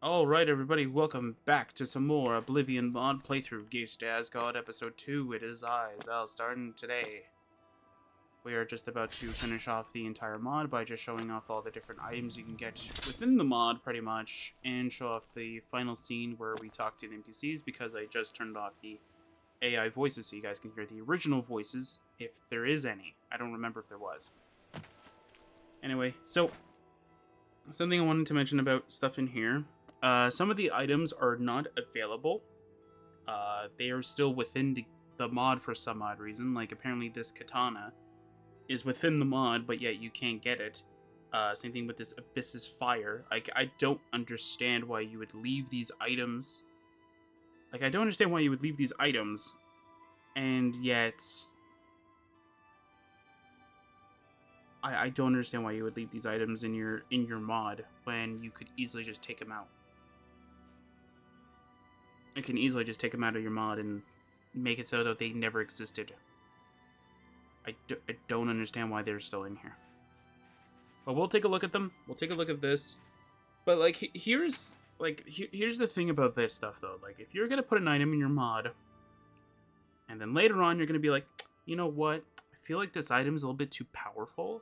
Alright everybody, welcome back to some more Oblivion mod playthrough, Geist Aesgaard episode 2. It is I, Xilestar, and today we are just about to finish off the entire mod by just showing off all the different items you can get within the mod, pretty much, and show off the final scene where we talk to the NPCs, because I just turned off the AI voices so you guys can hear the original voices, if there is any. I don't remember if there was. Anyway, so, something I wanted to mention about stuff in here. Some of the items are not available. They are still within the mod for some odd reason. Like, apparently this katana is within the mod, but yet you can't get it. Same thing with this Abyss's Fire. Like, I don't understand why you would leave these items. Like, I don't understand why you would leave these items, and yet... I don't understand why you would leave these items in your mod when you could easily just take them out. You can easily just take them out of your mod and make it so that they never existed. I don't understand why they're still in here. But we'll take a look at them. We'll take a look at this. But like here's the thing about this stuff though. Like if you're gonna put an item in your mod, and then later on you're gonna be like, you know what? I feel like this item is a little bit too powerful.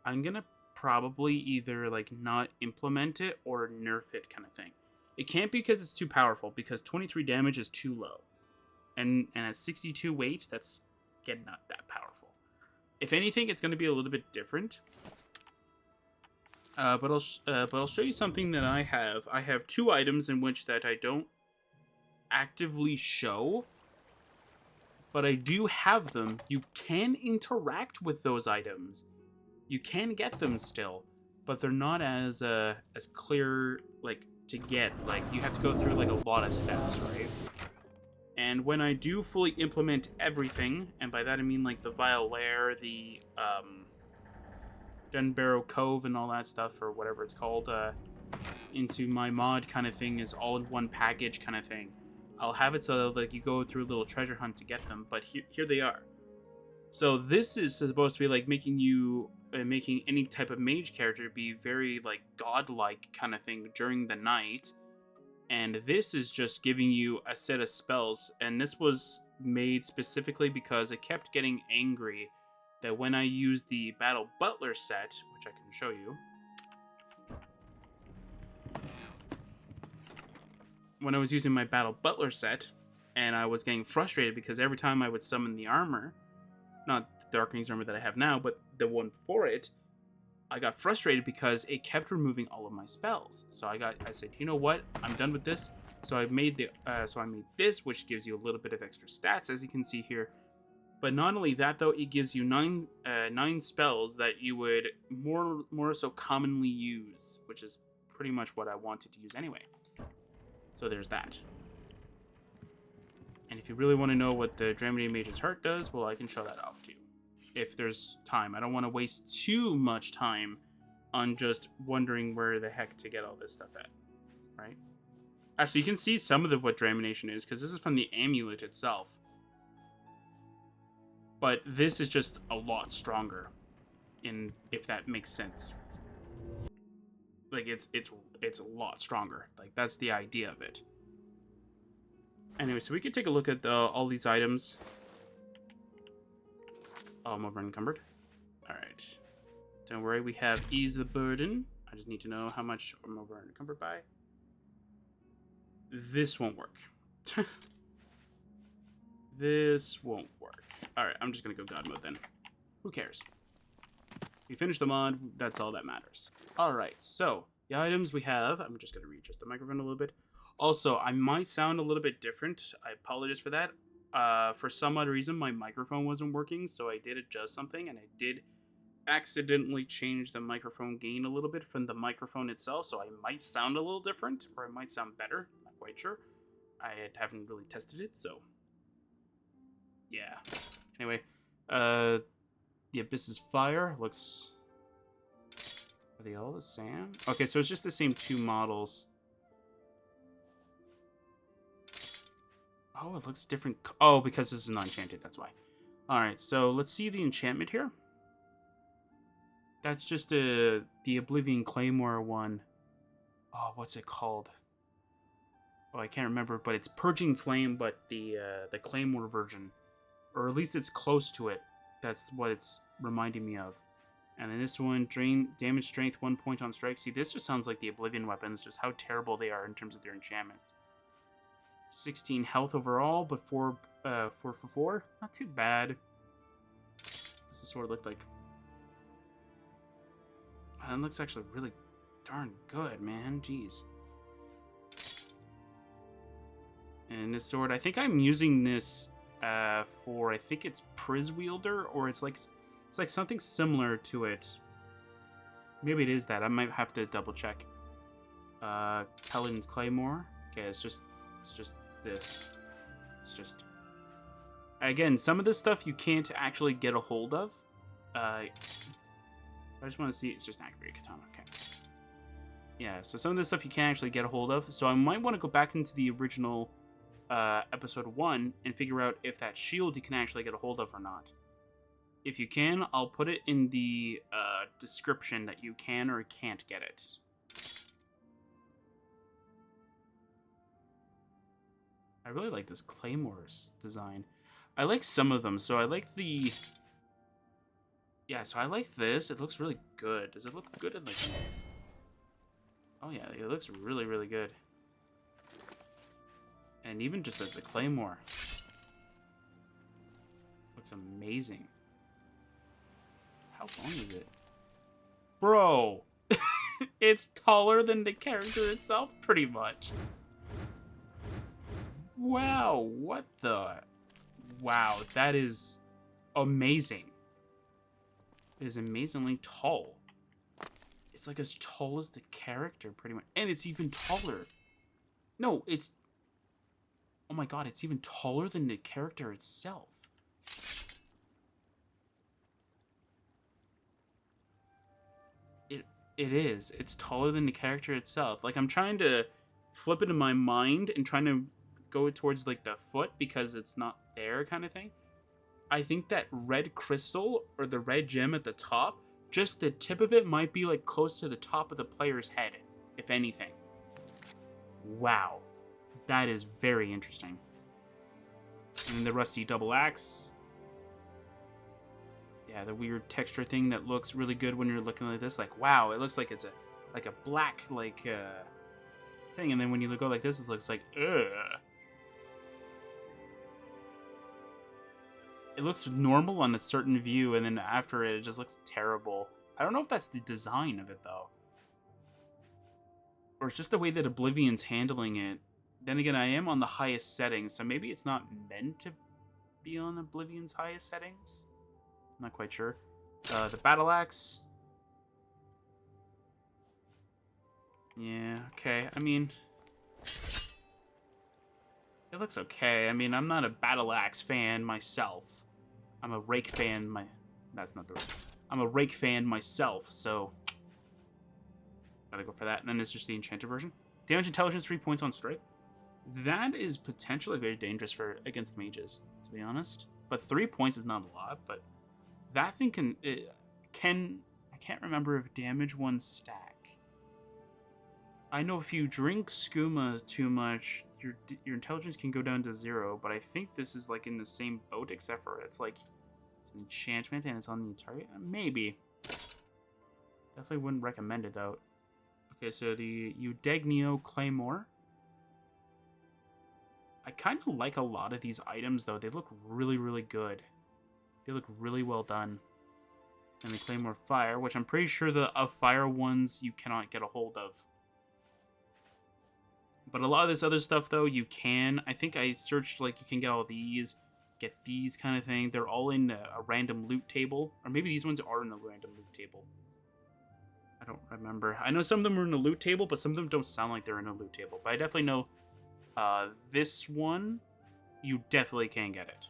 I'm gonna probably either like not implement it or nerf it, kind of thing. It can't be because it's too powerful, because 23 damage is too low. And at 62 weight, that's, again, not that powerful. If anything, it's going to be a little bit different. But I'll show you something that I have. I have two items in which that I don't actively show, but I do have them. You can interact with those items. You can get them still, but they're not as clear, like, to get. Like, you have to go through like a lot of steps, right? And when I do fully implement everything, and by that I mean like the Vile Lair, the Dunbarrow Cove and all that stuff, or whatever it's called, into my mod kind of thing, is all in one package kind of thing. I'll have it so that like you go through a little treasure hunt to get them, but here they are. So this is supposed to be like making any type of mage character be very like godlike kind of thing during the night, and this is just giving you a set of spells. And this was made specifically because it kept getting angry that when I used the Battle Butler set, which I can show you, when I was using my Battle Butler set, and I was getting frustrated because every time I would summon the armor, not the Darkling's armor that I have now, but the one for it, I got frustrated because it kept removing all of my spells. So I said, you know what? I'm done with this. So I made this, which gives you a little bit of extra stats, as you can see here. But not only that, though, it gives you nine spells that you would more so commonly use, which is pretty much what I wanted to use anyway. So there's that. And if you really want to know what the Dramedy Mage's Heart does, well, I can show that off to you, if there's time. I don't want to waste too much time on just wondering where the heck to get all this stuff at, right? Actually, you can see some of what Dramination is, because this is from the amulet itself. But this is just a lot stronger, if that makes sense. Like, it's a lot stronger. Like, that's the idea of it. Anyway, so we could take a look at all these items. Oh, I'm over encumbered. Alright. Don't worry, we have Ease the Burden. I just need to know how much I'm over encumbered by. This won't work. This won't work. Alright, I'm just gonna go God mode then. Who cares? We finished the mod, that's all that matters. Alright, so, the items we have, I'm just gonna readjust the microphone a little bit. Also, I might sound a little bit different. I apologize for that. For some odd reason, my microphone wasn't working, so I did adjust something, and I did accidentally change the microphone gain a little bit from the microphone itself, so I might sound a little different, or it might sound better. Not quite sure. I haven't really tested it, so yeah. Anyway, the Abyss's Fire looks... Are they all the same? Okay, so it's just the same two models. Oh, it looks different. Oh, because this is not enchanted, that's why. Alright, so let's see the enchantment here. That's just the Oblivion Claymore one. Oh, what's it called? Oh, I can't remember, but it's Purging Flame, but the Claymore version, or at least it's close to it. That's what it's reminding me of. And then this one, drain damage strength 1 point on strike. See, this just sounds like the Oblivion weapons, just how terrible they are in terms of their enchantments. 16 health overall, but 4 for 4. Not too bad. What's the sword look like? It looks actually really darn good, man. Jeez. And this sword, I think I'm using this for, I think it's Priz Wielder, or it's like something similar to it. Maybe it is that. I might have to double check. Kellen's Claymore. Okay, it's just this. It's just, again, some of this stuff you can't actually get a hold of. I just want to see. It's just activated katana. Okay. Yeah, so some of this stuff you can't actually get a hold of. So I might want to go back into the original episode 1 and figure out if that shield you can actually get a hold of or not. If you can, I'll put it in the description that you can or can't get it. I really like this Claymore's design. I like some of them. So I like the... Yeah, so I like this. It looks really good. Does it look good in like... Oh yeah, it looks really, really good. And even just as the Claymore. Looks amazing. How long is it? Bro! It's taller than the character itself, pretty much. Wow, what the... Wow, that is amazing. It is amazingly tall. It's like as tall as the character, pretty much. And it's even taller. No, it's... Oh my god, it's even taller than the character itself. It is. It's taller than the character itself. Like, I'm trying to flip it in my mind and trying to go towards, like, the foot because it's not there kind of thing. I think that red crystal or the red gem at the top, just the tip of it might be, like, close to the top of the player's head, if anything. Wow. That is very interesting. And then the rusty double axe. Yeah, the weird texture thing that looks really good when you're looking like this. Like, wow, it looks like it's a black, like, thing. And then when you go like this, it looks like, ugh. It looks normal on a certain view, and then after it just looks terrible. I don't know if that's the design of it, though. Or it's just the way that Oblivion's handling it. Then again, I am on the highest settings, so maybe it's not meant to be on Oblivion's highest settings. I'm not quite sure. The battle axe. Yeah, okay. I mean, it looks okay. I mean, I'm not a battle axe fan myself. I'm a rake fan. That's not the right. I'm a rake fan myself, so gotta go for that. And then it's just the enchanted version. Damage intelligence 3 points on strike. That is potentially very dangerous against mages, to be honest. But 3 points is not a lot. But that thing can I can't remember if damage 1 stack. I know if you drink skooma too much, your intelligence can go down to 0. But I think this is like in the same boat, except for it's like it's an enchantment and it's on the target. Maybe. Definitely wouldn't recommend it though. Okay, so the Eudegnio Claymore. I kind of like a lot of these items, though. They look really, really good. They look really well done. And the Claymore Fire, which I'm pretty sure the Fire ones you cannot get a hold of. But a lot of this other stuff, though, you can. I think I searched, like, you can get all these, get these kind of thing. They're all in a random loot table. Or maybe these ones are in a random loot table. I don't remember. I know some of them are in a loot table, but some of them don't sound like they're in a loot table. But I definitely know this one, you definitely can get it.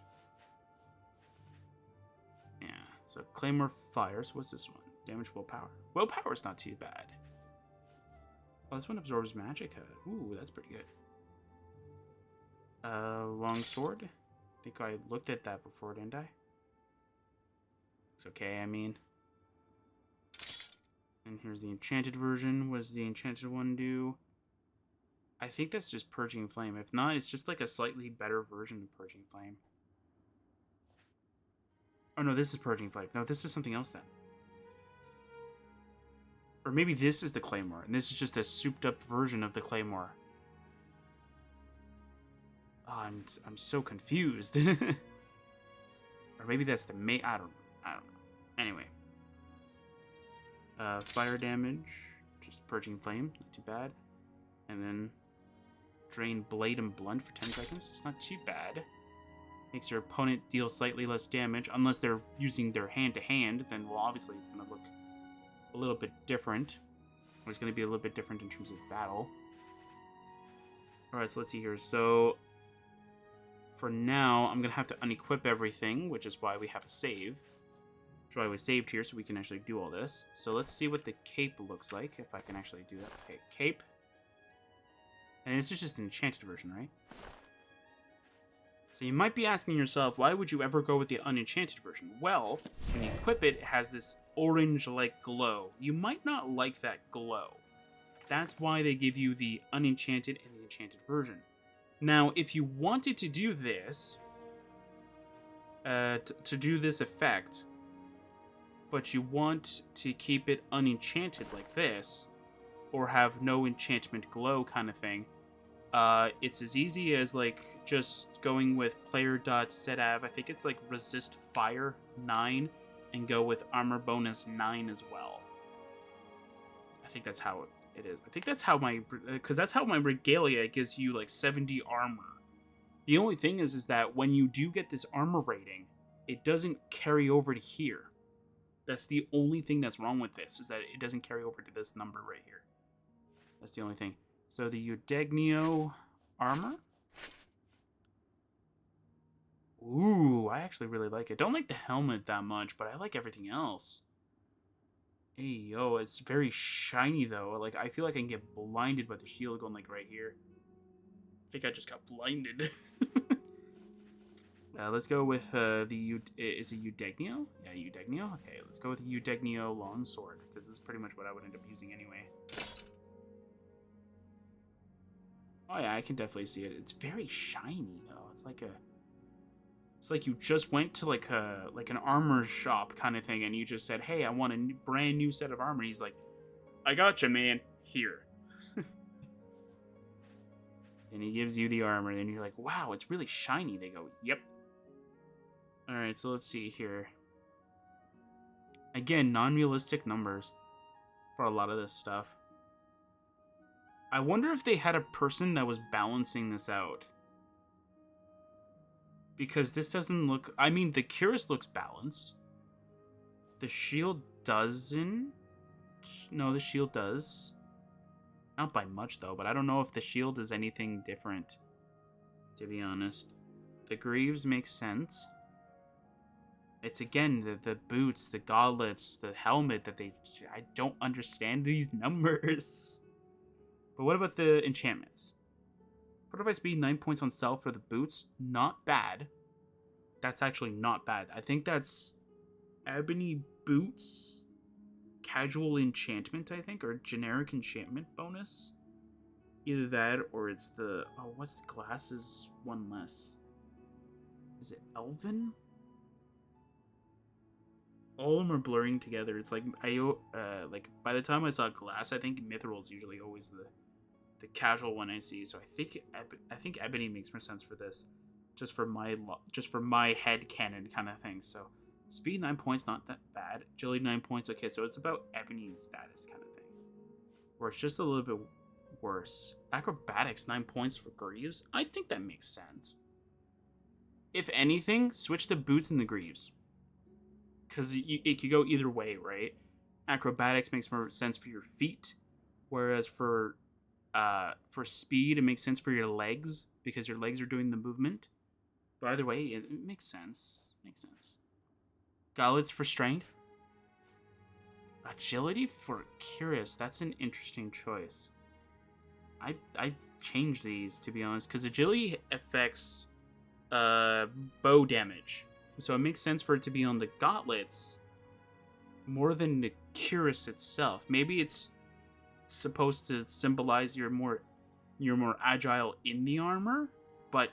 Yeah, so Claymore Fires. What's this one? Damage Willpower. Willpower's not too bad. Oh, this one absorbs magic. Ooh, that's pretty good. Longsword. I think I looked at that before, didn't I? It's okay, I mean. And here's the enchanted version. What does the enchanted one do? I think that's just Purging Flame. If not, it's just like a slightly better version of Purging Flame. Oh no, this is Purging Flame. No, this is something else then. Or maybe this is the Claymore, and this is just a souped-up version of the Claymore. Oh, I'm so confused. Or maybe that's the main... I don't know. Anyway. Fire damage. Just Purging Flame. Not too bad. And then... Drain Blade and Blunt for 10 seconds. It's not too bad. Makes your opponent deal slightly less damage. Unless they're using their hand-to-hand, then, well, obviously it's going to look a little bit different. Or it's going to be a little bit different in terms of battle. Alright, so let's see here. So... For now, I'm going to have to unequip everything, which is why we have a save. Which is why we saved here, so we can actually do all this. So let's see what the cape looks like, if I can actually do that. Okay, cape. And this is just an enchanted version, right? So you might be asking yourself, why would you ever go with the unenchanted version? Well, when you equip it, it has this orange-like glow. You might not like that glow. That's why they give you the unenchanted and the enchanted version. Now, if you wanted to do this, to do this effect, but you want to keep it unenchanted like this, or have no enchantment glow kind of thing, it's as easy as, like, just going with player.setav, I think it's like resist fire 9, and go with armor bonus 9 as well. I think that's how it is. I think that's how my, because that's how my regalia gives you like 70 armor. The only thing is that when you do get this armor rating, it doesn't carry over to here. That's the only thing that's wrong with this, is that it doesn't carry over to this number right here. That's the only thing. So the Eudegnio armor. Ooh, I actually really like it. Don't like the helmet that much, but I like everything else. Hey, yo, it's very shiny, though. Like, I feel like I can get blinded by the shield going, like, right here. I think I just got blinded. Let's go with, is it Eudegnio? Yeah, Eudegnio? Okay, let's go with the Eudegnio longsword, because this is pretty much what I would end up using anyway. Oh, yeah, I can definitely see it. It's very shiny, though. It's like a... It's like you just went to like an armor shop kind of thing, and you just said, "Hey, I want a brand new set of armor." He's like, "I got you, man. Here." And he gives you the armor, and you're like, "Wow, it's really shiny." They go, "Yep." All right, so let's see here. Again, non-realistic numbers for a lot of this stuff. I wonder if they had a person that was balancing this out. Because this doesn't look... I mean, the Cuirass looks balanced. The shield doesn't... No, the shield does. Not by much, though. But I don't know if the shield is anything different, to be honest. The greaves make sense. It's, again, the boots, the gauntlets, the helmet that they... I don't understand these numbers. But what about the enchantments? Fortify speed 9 points on self for the boots. Not bad. That's actually not bad. I think that's ebony boots, casual enchantment, I think, or generic enchantment bonus. Either that or it's the... Oh, what's the glasses one less? Is it Elven? All of them are blurring together. It's like, like by the time I saw glass, I think Mithril's usually always the casual one I see, so I think ebony makes more sense for this, just for my head canon kind of thing. So speed 9 points, not that bad. Agility 9 points, okay, so it's about ebony status kind of thing, or it's just a little bit worse. Acrobatics 9 points for greaves. I think that makes sense. If anything, switch the boots and the greaves, because it could go either way, right? Acrobatics makes more sense for your feet, whereas for speed, it makes sense for your legs, because your legs are doing the movement. But either way, it makes sense. Makes sense. Gauntlets for strength. Agility for Cuirass. That's an interesting choice. I changed these, to be honest, because agility affects bow damage. So it makes sense for it to be on the gauntlets more than the Cuirass itself. Maybe it's supposed to symbolize your more you're more agile in the armor, but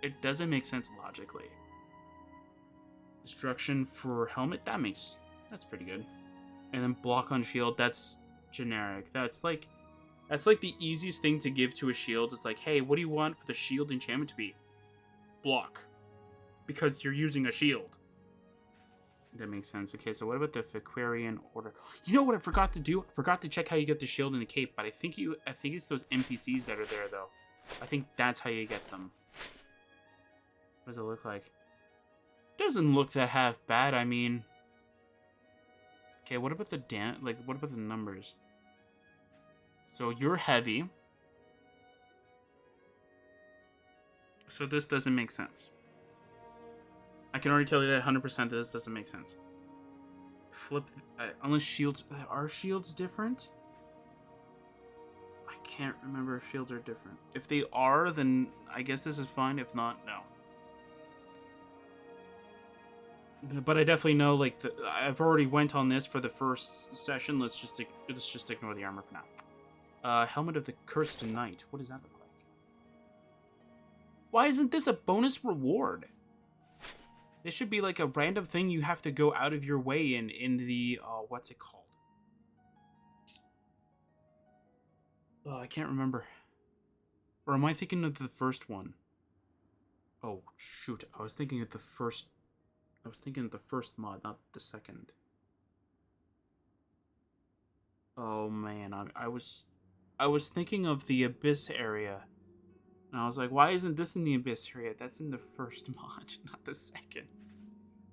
it doesn't make sense logically. Destruction for helmet, that's pretty good. And then block on shield, that's generic. That's like the easiest thing to give to a shield. It's like, hey, what do you want for the shield enchantment to be? Block. Because you're using a shield. That makes sense. Okay, so what about the Fiquarian Order? You know what I forgot to do? I forgot to check how you get the shield and the cape, but I think it's those NPCs that are there though. I think that's how you get them. What does it look like? Doesn't look that half bad. I mean, okay, what about the what about the numbers? So you're heavy. So this doesn't make sense. I can already tell you that 100% that this doesn't make sense. Flip, unless shields, are shields different? I can't remember if shields are different. If they are, then I guess this is fine. If not, no. But I definitely know, like, I've already went on this for the first session. Let's just ignore the armor for now. Helmet of the Cursed Knight. What does that look like? Why isn't this a bonus reward? This should be like a random thing you have to go out of your way in the, what's it called? I can't remember. Or am I thinking of the first one? Oh, shoot. I was thinking of the first mod, not the second. Oh, man. I was thinking of the Abyss area. And I was like, why isn't this in the Abyss area? That's in the first mod, not the second.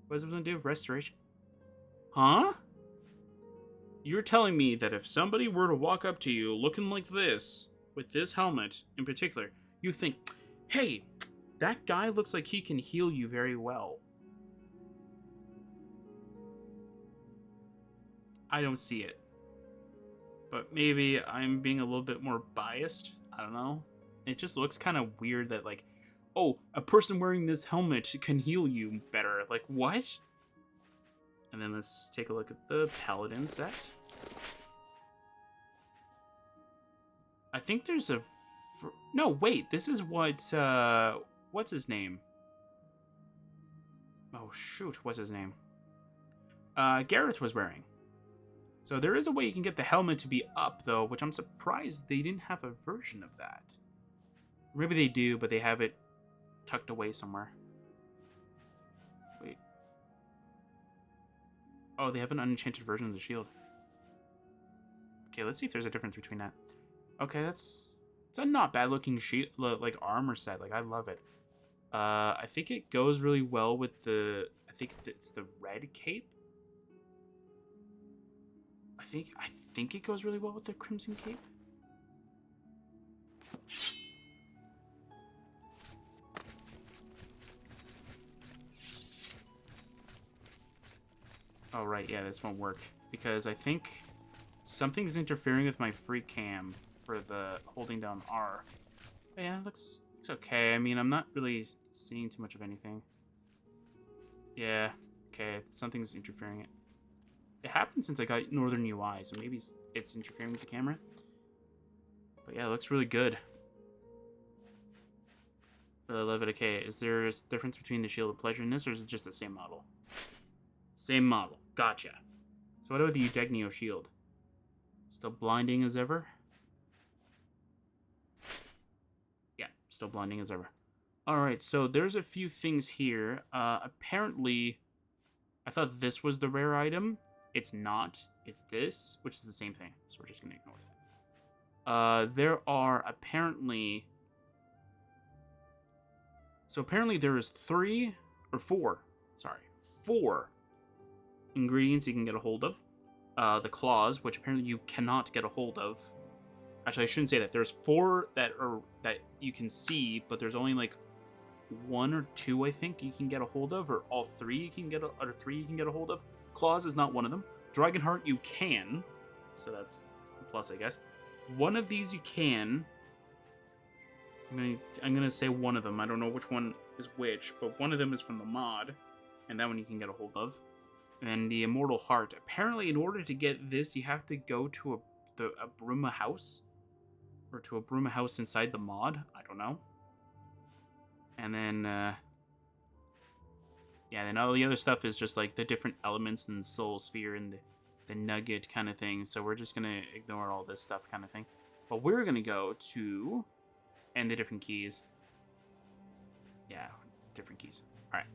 What is it going to do? Restoration? Huh? You're telling me that if somebody were to walk up to you looking like this, with this helmet in particular, you think, hey, that guy looks like he can heal you very well. I don't see it. But maybe I'm being a little bit more biased. I don't know. It just looks kind of weird that, like, oh, a person wearing this helmet can heal you better. Like, what? And then let's take a look at the Paladin set. I think there's a... No, wait. This is what... what's his name? Oh, shoot. What's his name? Gareth was wearing. So there is a way you can get the helmet to be up, though, which I'm surprised they didn't have a version of that. Maybe they do, but they have it tucked away somewhere. Wait. Oh, they have an unenchanted version of the shield. Okay, let's see if there's a difference between that. Okay, it's a not bad looking shield, like armor set. Like, I love it. I think it goes really well with the, I think it's the red cape. I think it goes really well with the crimson cape. Oh, right, yeah, this won't work. Because I think something's interfering with my free cam for the holding down R. But yeah, it looks okay. I mean, I'm not really seeing too much of anything. Yeah, okay, something's interfering it. It happened since I got Northern UI, so maybe it's interfering with the camera. But yeah, it looks really good. Really love it. Okay, is there a difference between the Shield of Pleasure and this, or is it just the same model? Same model. Gotcha. So what about the Eudegnio shield? Still blinding as ever? Yeah, still blinding as ever. Alright, so there's a few things here. Apparently, I thought this was the rare item. It's not. It's this, which is the same thing. So we're just going to ignore that. There are apparently... So apparently there is 4 ingredients you can get a hold of. The claws, which apparently you cannot get a hold of. Actually, I shouldn't say that. There's 4 that you can see, but there's only like 1 or 2 I think you can get a hold of, or all 3 you can get a hold of. Claws is not one of them. Dragonheart you can, so that's a plus, I guess. One of these you can. I'm gonna say one of them. I don't know which one is which, but one of them is from the mod, and that one you can get a hold of. And the Immortal Heart. Apparently, in order to get this, you have to go to a Bruma house. or to a broom house inside the mod. I don't know. And then, yeah, then all the other stuff is just like the different elements and soul sphere and the nugget kind of thing. So we're just going to ignore all this stuff kind of thing. But we're going to go to, and the different keys. Yeah, different keys. All right.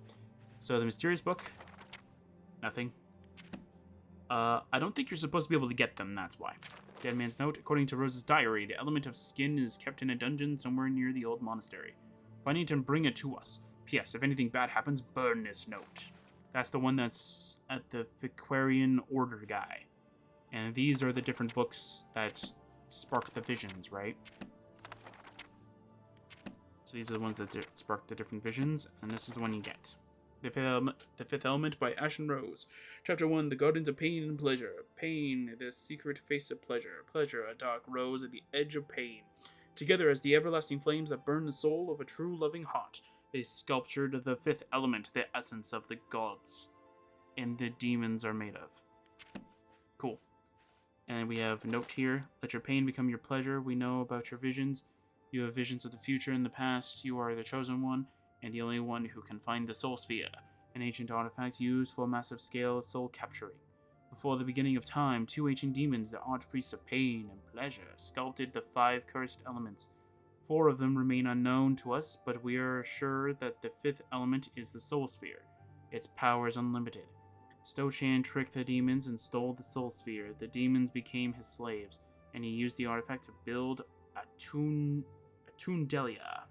So the mysterious book, nothing. I don't think you're supposed to be able to get them, that's why. Dead Man's Note. According to Rose's diary, the element of skin is kept in a dungeon somewhere near the old monastery. Find it and bring it to us. P.S. If anything bad happens, burn this note. That's the one that's at the Vicquarian Order guy. And these are the different books that spark the visions, right? So these are the ones that spark the different visions, and this is the one you get. The Fifth Element by Ashen Rose. Chapter 1, The Gardens of Pain and Pleasure. Pain, the secret face of pleasure. Pleasure, a dark rose at the edge of pain. Together as the everlasting flames that burn the soul of a true loving heart, they sculptured the fifth element, the essence of the gods. And the demons are made of. Cool. And we have a note here. Let your pain become your pleasure. We know about your visions. You have visions of the future and the past. You are the chosen one, and the only one who can find the Soul Sphere, an ancient artifact used for massive scale soul capturing. Before the beginning of time, two ancient demons, the archpriests of pain and pleasure, sculpted the 5 cursed elements. 4 of them remain unknown to us, but we are sure that the 5th element is the Soul Sphere. Its power is unlimited. Stochan tricked the demons and stole the Soul Sphere. The demons became his slaves, and he used the artifact to build a Tundelia.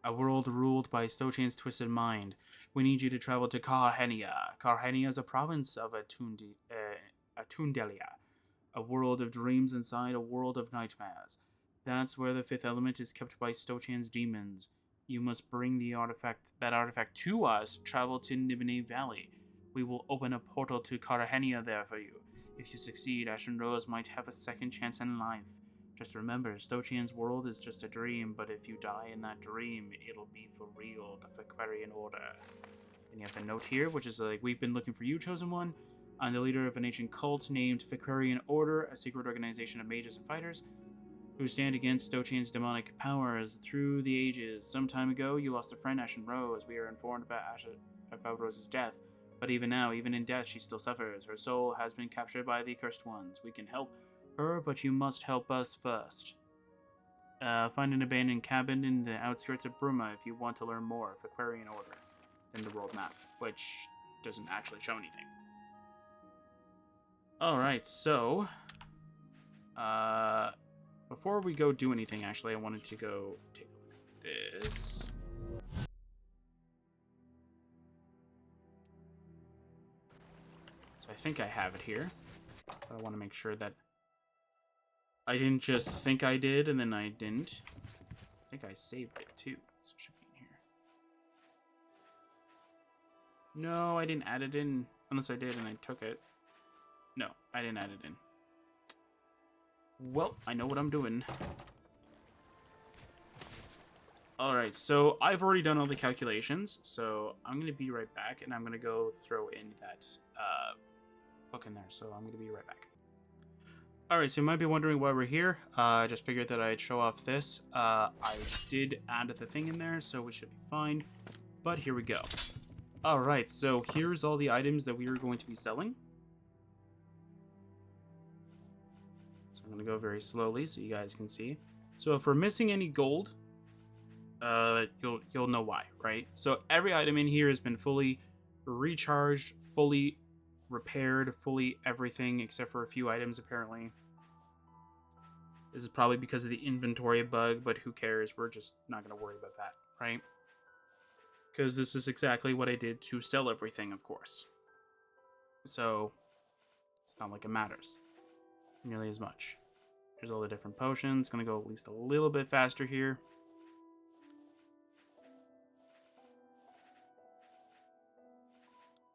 A world ruled by Stochan's twisted mind. We need you to travel to Karhenia. Karhenia is a province of Tundelia. A world of dreams inside a world of nightmares. That's where the 5th element is kept by Stochan's demons. You must bring that artifact to us. Travel to Nibene Valley. We will open a portal to Karhenia there for you. If you succeed, Ashen Rose might have a second chance in life. Just remember, Stochan's world is just a dream, but if you die in that dream, it'll be for real, the Vicquarian Order. And you have the note here, which is like, we've been looking for you, Chosen One. I'm the leader of an ancient cult named Vicquarian Order, a secret organization of mages and fighters who stand against Stochan's demonic powers through the ages. Some time ago, you lost a friend, Ashen Rose. We are informed about Rose's death, but even now, even in death, she still suffers. Her soul has been captured by the Cursed Ones. We can help her, but you must help us first. Find an abandoned cabin in the outskirts of Bruma if you want to learn more of Vicquarian Order than the world map, which doesn't actually show anything. Alright, so before we go do anything, actually, I wanted to go take a look at this. So I think I have it here, but I want to make sure that I didn't just think I did, and then I didn't. I think I saved it, too. So it should be in here. No, I didn't add it in. Unless I did and I took it. No, I didn't add it in. Well, I know what I'm doing. Alright, so I've already done all the calculations. So I'm going to be right back, and I'm going to go throw in that book in there. So I'm going to be right back. Alright, so you might be wondering why we're here. I just figured that I'd show off this. I did add the thing in there, so we should be fine. But here we go. Alright, so here's all the items that we are going to be selling. So I'm going to go very slowly so you guys can see. So if we're missing any gold, you'll know why, right? So every item in here has been fully recharged, fully repaired, fully everything except for a few items apparently. This is probably because of the inventory bug, but who cares? We're just not going to worry about that, right? Because this is exactly what I did to sell everything, of course. So it's not like it matters nearly as much. Here's all the different potions. Going to go at least a little bit faster here.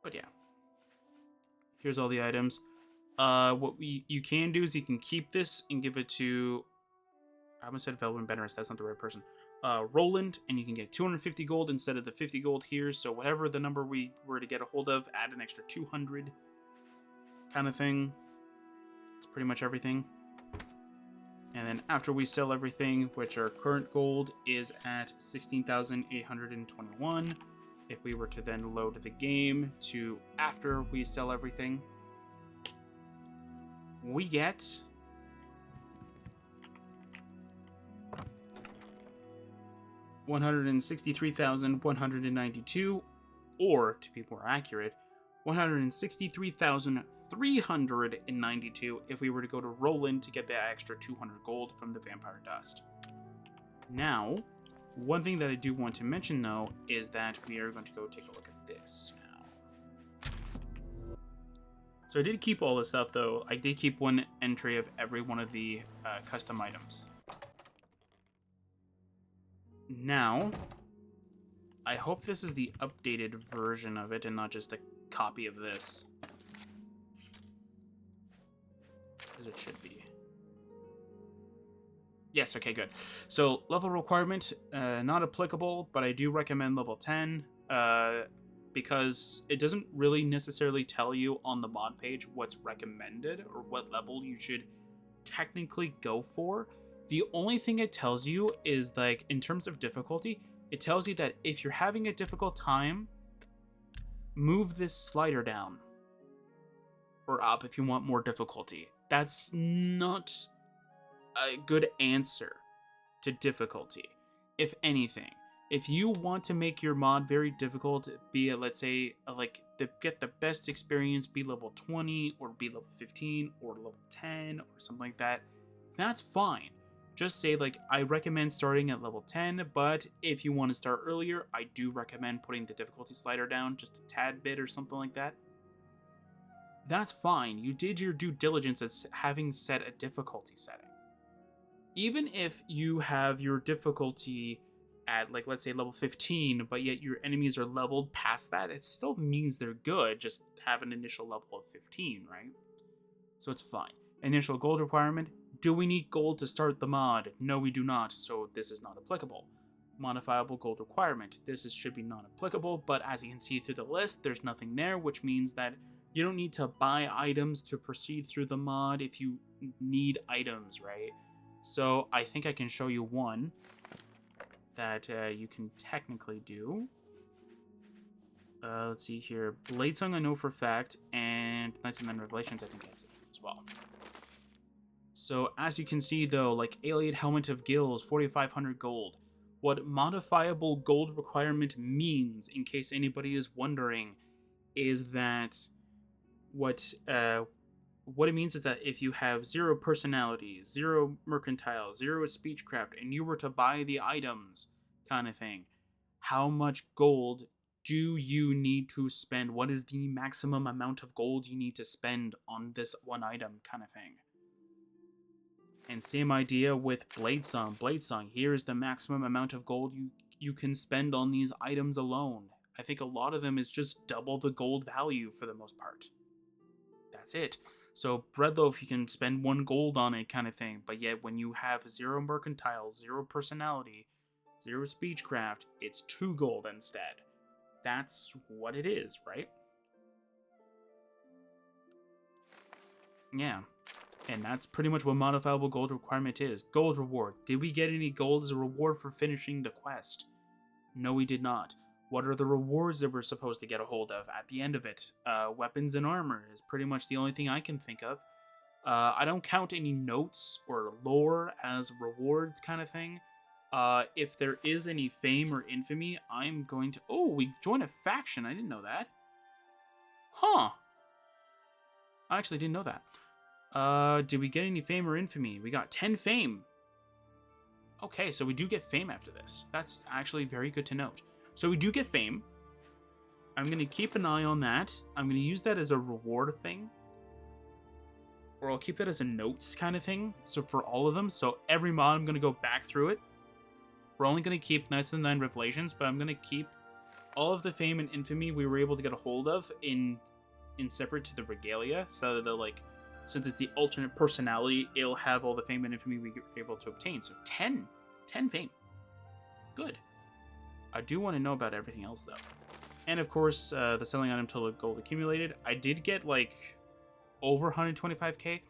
But yeah. Here's all the items. What you can do is you can keep this and give it to... I almost said Velvet Benerus. That's not the right person. Roland, and you can get 250 gold instead of the 50 gold here. So whatever the number we were to get a hold of, add an extra 200 kind of thing. It's pretty much everything. And then after we sell everything, which our current gold is at 16,821, if we were to then load the game to after we sell everything, we get 163,192, or to be more accurate, 163,392 if we were to go to Roland to get that extra 200 gold from the Vampire Dust. Now, one thing that I do want to mention though is that we are going to go take a look at this now. So I did keep all this stuff though. I did keep one entry of every one of the custom items. Now, I hope this is the updated version of it and not just a copy of this. As it should be. Yes, okay, good. So, level requirement, not applicable, but I do recommend level 10, because it doesn't really necessarily tell you on the mod page what's recommended or what level you should technically go for. The only thing it tells you is, like, in terms of difficulty, it tells you that if you're having a difficult time, move this slider down. Or up if you want more difficulty. That's not a good answer to difficulty. If anything, if you want to make your mod very difficult, be it, let's say, get the best experience, be level 20, or be level 15, or level 10, or something like that, that's fine. Just say, like, I recommend starting at level 10, but if you want to start earlier, I do recommend putting the difficulty slider down just a tad bit or something like that. That's fine. You did your due diligence at having set a difficulty setting. Even if you have your difficulty at, like, let's say level 15, but yet your enemies are leveled past that, it still means they're good, just have an initial level of 15, right? So it's fine. Initial gold requirement. Do we need gold to start the mod? No, we do not, so this is not applicable. Modifiable gold requirement. This should be not applicable, but as you can see through the list, there's nothing there, which means that you don't need to buy items to proceed through the mod if you need items, right? So I think I can show you one that you can technically do. Let's see here. Bladesong I know for a fact, and Knights and Men Revelations I think has it as well. So as you can see though, like Alien Helmet of Gills, 4,500 gold. What modifiable gold requirement means, in case anybody is wondering, is that what it means is that if you have 0 personality, 0 mercantile, 0 speechcraft, and you were to buy the items kind of thing, how much gold do you need to spend? What is the maximum amount of gold you need to spend on this one item kind of thing? And same idea with Bladesong. Bladesong, here is the maximum amount of gold you can spend on these items alone. I think a lot of them is just double the gold value for the most part. That's it. So Breadloaf, you can spend 1 gold on it kind of thing, but yet when you have 0 mercantile, 0 personality, 0 speechcraft, it's 2 gold instead. That's what it is, right? Yeah. And that's pretty much what modifiable gold requirement is. Gold reward. Did we get any gold as a reward for finishing the quest? No, we did not. What are the rewards that we're supposed to get a hold of at the end of it? Weapons and armor is pretty much the only thing I can think of. I don't count any notes or lore as rewards kind of thing. If there is any fame or infamy, I'm going to... Oh, we joined a faction. I didn't know that. Huh. I actually didn't know that. Did we get any fame or infamy? We got 10 fame. Okay, so we do get fame after this. That's actually very good to note. So we do get fame. I'm going to keep an eye on that. I'm going to use that as a reward thing. Or I'll keep that as a notes kind of thing. So for all of them. So every mod, I'm going to go back through it. We're only going to keep Knights of the Nine Revelations, but I'm going to keep all of the fame and infamy we were able to get a hold of in separate to the regalia. So that, like, since it's the alternate personality, it'll have all the fame and infamy we were able to obtain. So 10 fame. Good. I do want to know about everything else, though. And, of course, the selling item total gold accumulated. I did get, like, over 125k.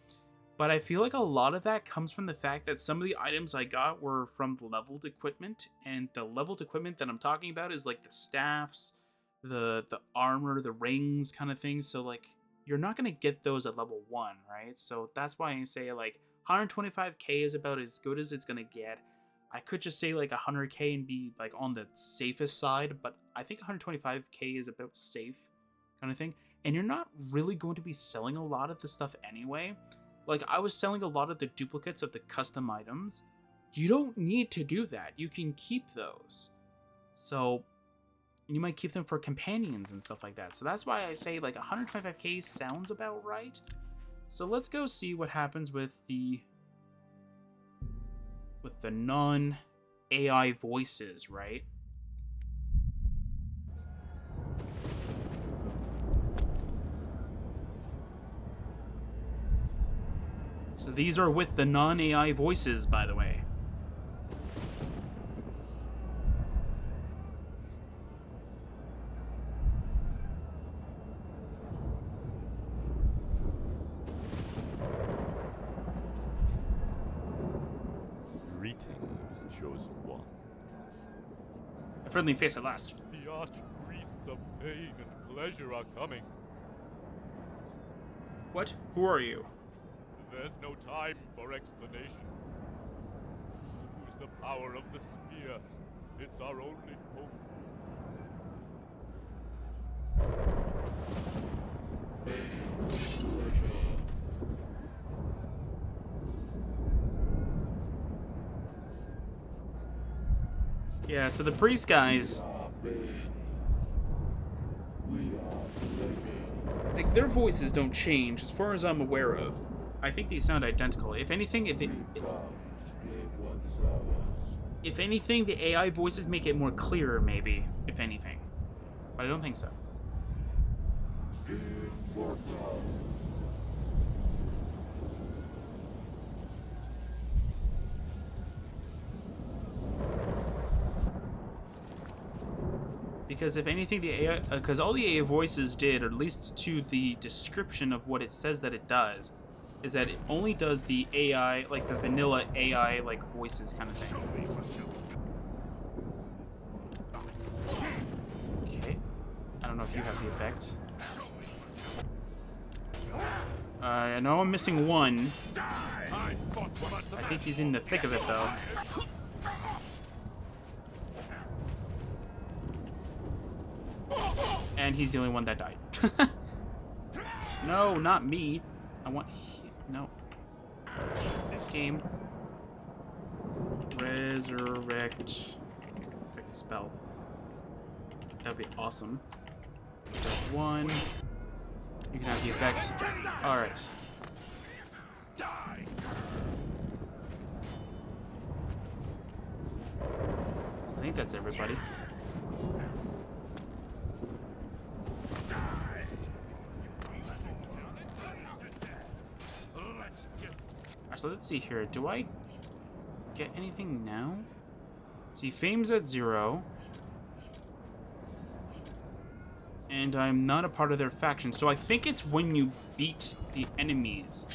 But I feel like a lot of that comes from the fact that some of the items I got were from leveled equipment, and the leveled equipment that I'm talking about is like the staffs, the armor, the rings kind of things. So like you're not going to get those at level 1, right? So that's why I say like 125k is about as good as it's going to get. I could just say like 100k and be like on the safest side, but I think 125k is about safe kind of thing. And you're not really going to be selling a lot of the stuff anyway. Like, I was selling a lot of the duplicates of the custom items. You don't need to do that. You can keep those. So, you might keep them for companions and stuff like that. So that's why I say, like, 125k sounds about right. So let's go see what happens with the non-AI voices, right? So these are with the non-AI voices, by the way. Greetings, chosen one. A friendly face at last. The archpriests of pain and pleasure are coming. What? Who are you? There's no time for explanations. Use the power of the spear. It's our only hope. Yeah, so the priest guys, like, their voices don't change as far as I'm aware of. I think they sound identical. If anything, if anything, the AI voices make it more clearer, maybe, if anything. But I don't think so. Because if anything, the AI, because all the AI voices did, or at least to the description of what it says that it does, is that it only does the AI, like the vanilla AI, like voices kind of thing. Okay. I don't know if you have the effect. I know I'm missing one. I think he's in the thick of it, though. And he's the only one that died. No, not me. I want... No. This game. Resurrect. Effect spell. That'd be awesome. One. You can have the effect. Alright. I think that's everybody. So let's see here. Do I get anything now? See, fame's at 0. And I'm not a part of their faction. So I think it's when you beat the enemies,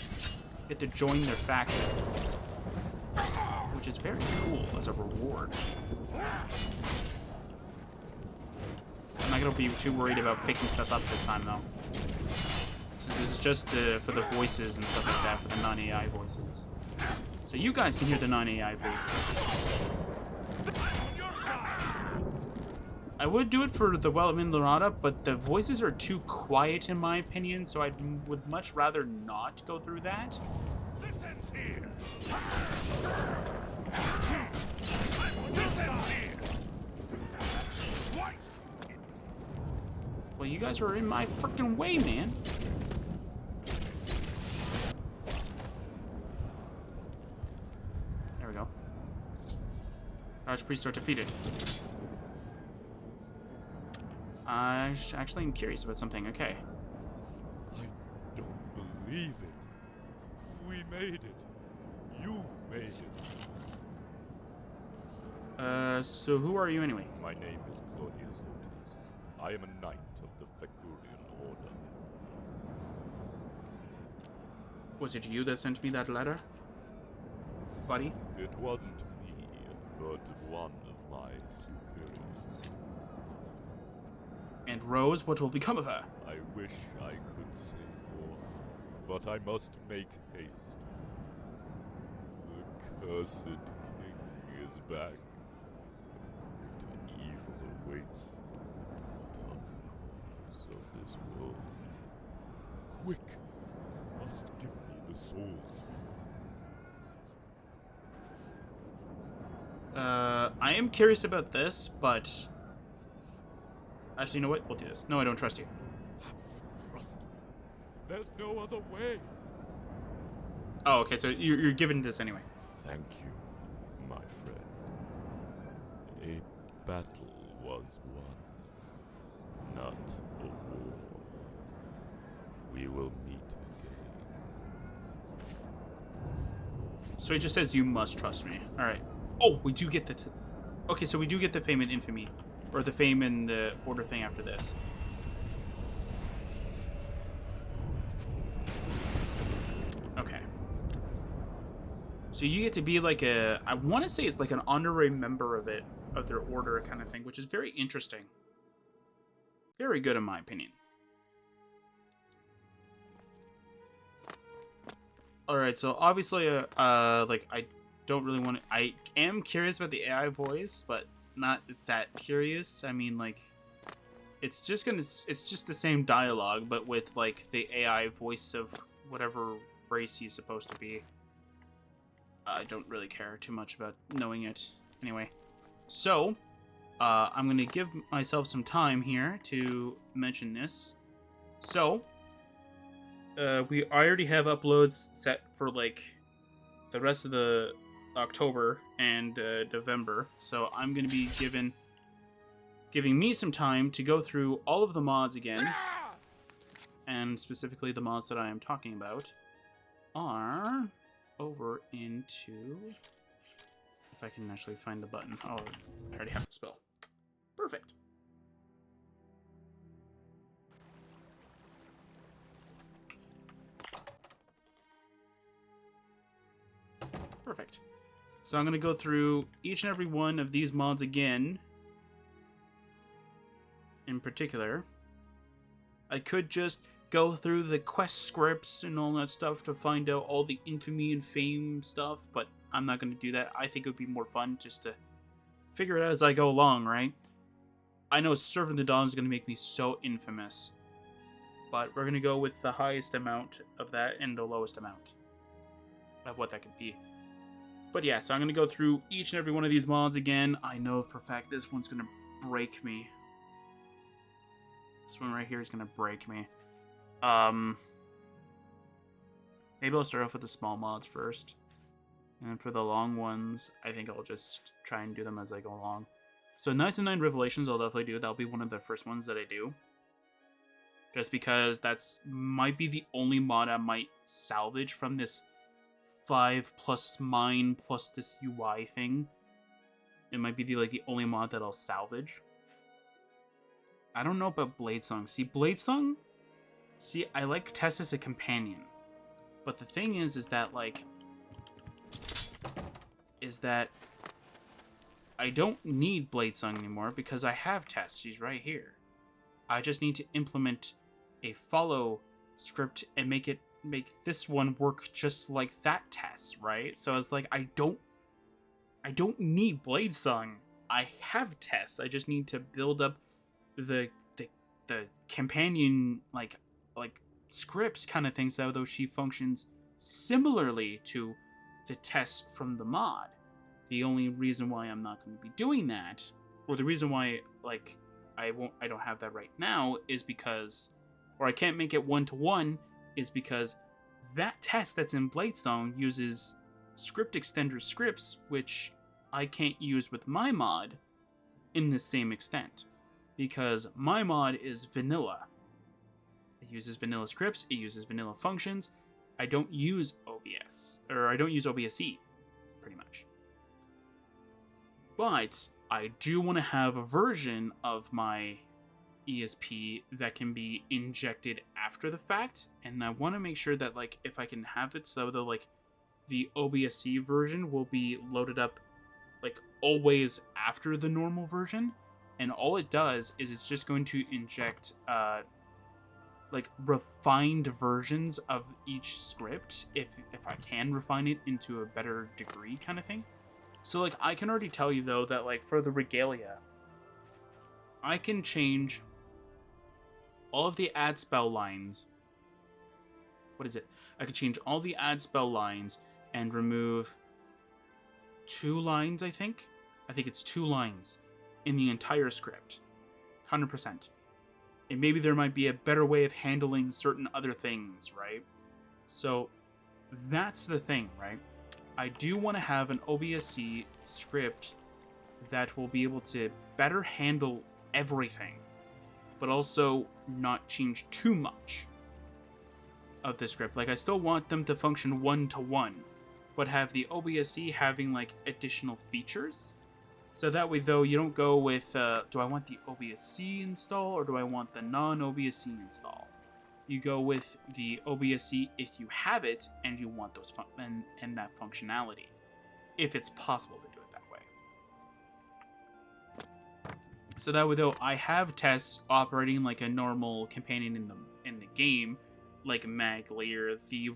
you get to join their faction. Which is very cool as a reward. I'm not going to be too worried about picking stuff up this time, though. This is just for the voices and stuff like that, for the non-AI voices. So you guys can hear the non-AI voices. I would do it for the Weltman Lorata, but the voices are too quiet in my opinion, so I would much rather not go through that. This ends here. Well, you guys are in my freaking way, man. There we go. Archpriests are defeated. I actually am curious about something. Okay. I don't believe it. We made it. You made it. So who are you anyway? My name is Claudius Otis. I am a knight of the Fecurian Order. Was it you that sent me that letter, buddy? It wasn't me, but one of my superiors. And Rose, what will become of her? I wish I could say more, but I must make haste. The cursed king is back. Great evil awaits the dark corners of this world. Quick! You must give me the souls. I am curious about this, but... Actually, you know what? We'll do this. No, I don't trust you. Trust me. There's no other way. Oh, okay, so you're giving this anyway. Thank you, my friend. A battle was won, not a war. We will meet again. So it just says you must trust me. Alright. Oh, we do get the... Okay, so we do get the fame and infamy. Or the fame and the order thing after this. Okay. So you get to be like a... I want to say it's like an honorary member of it. Of their order kind of thing. Which is very interesting. Very good in my opinion. Alright, so obviously, like, I don't really want to... I am curious about the AI voice, but not that curious. I mean, like, it's just the same dialogue, but with, like, the AI voice of whatever race he's supposed to be. I don't really care too much about knowing it. Anyway, so, I'm going to give myself some time here to mention this. So... I already have uploads set for, like, the rest of the October and November, so I'm going to be giving me some time to go through all of the mods again, and specifically the mods that I am talking about are over into... If I can actually find the button. Oh, I already have the spell. Perfect. Perfect. So I'm going to go through each and every one of these mods again. In particular. I could just go through the quest scripts and all that stuff to find out all the infamy and fame stuff, but I'm not going to do that. I think it would be more fun just to figure it out as I go along, right? I know Servant of the Dawn is going to make me so infamous, but we're going to go with the highest amount of that and the lowest amount of what that could be. But yeah, so I'm going to go through each and every one of these mods again. I know for a fact this one's going to break me. This one right here is going to break me. Maybe I'll start off with the small mods first. And for the long ones, I think I'll just try and do them as I go along. So Nice and Nine Revelations I'll definitely do. That'll be one of the first ones that I do. Just because that's might be the only mod I might salvage from this 5 plus mine plus this UI thing. It might be the only mod that I'll salvage. I don't know about Bladesong. See, Bladesong? See, I like Tess as a companion. But the thing is that, like... Is that... I don't need Bladesong anymore because I have Tess. She's right here. I just need to implement a follow script and make this one work just like that Tess, right? So it's like I don't need Bladesong. I have Tess. I just need to build up the companion like scripts kind of things, although she functions similarly to the Tess from the mod. The only reason why I'm not going to be doing that, or the reason why I don't have that right now, is because, or I can't make it 1-to-1, is because that Tess that's in Bladesong uses script extender scripts, which I can't use with my mod in the same extent. Because my mod is vanilla. It uses vanilla scripts, it uses vanilla functions. I don't use OBS, or I don't use OBSE, pretty much. But I do want to have a version of my ESP that can be injected after the fact, and I want to make sure that, like, if I can have it so that, like, the OBSC version will be loaded up, like, always after the normal version, and all it does is it's just going to inject, like, refined versions of each script, if I can refine it into a better degree kind of thing. So, like, I can already tell you, though, that, like, for the regalia, I can change all of the add spell lines. What is it? I can change all the add spell lines and remove 2 lines, I think. I think it's 2 lines in the entire script. 100%. And maybe there might be a better way of handling certain other things, right? So that's the thing, right? I do want to have an OBSC script that will be able to better handle everything, but also not change too much of the script. Like, I still want them to function one-to-one, but have the OBSC having, like, additional features. So that way, though, you don't go with, do I want the OBSC install or do I want the non-OBSC install? You go with the OBSC if you have it and you want those and that functionality, if it's possible to do it that way. So that way, though, I have tests operating like a normal companion in the game, like Magli or the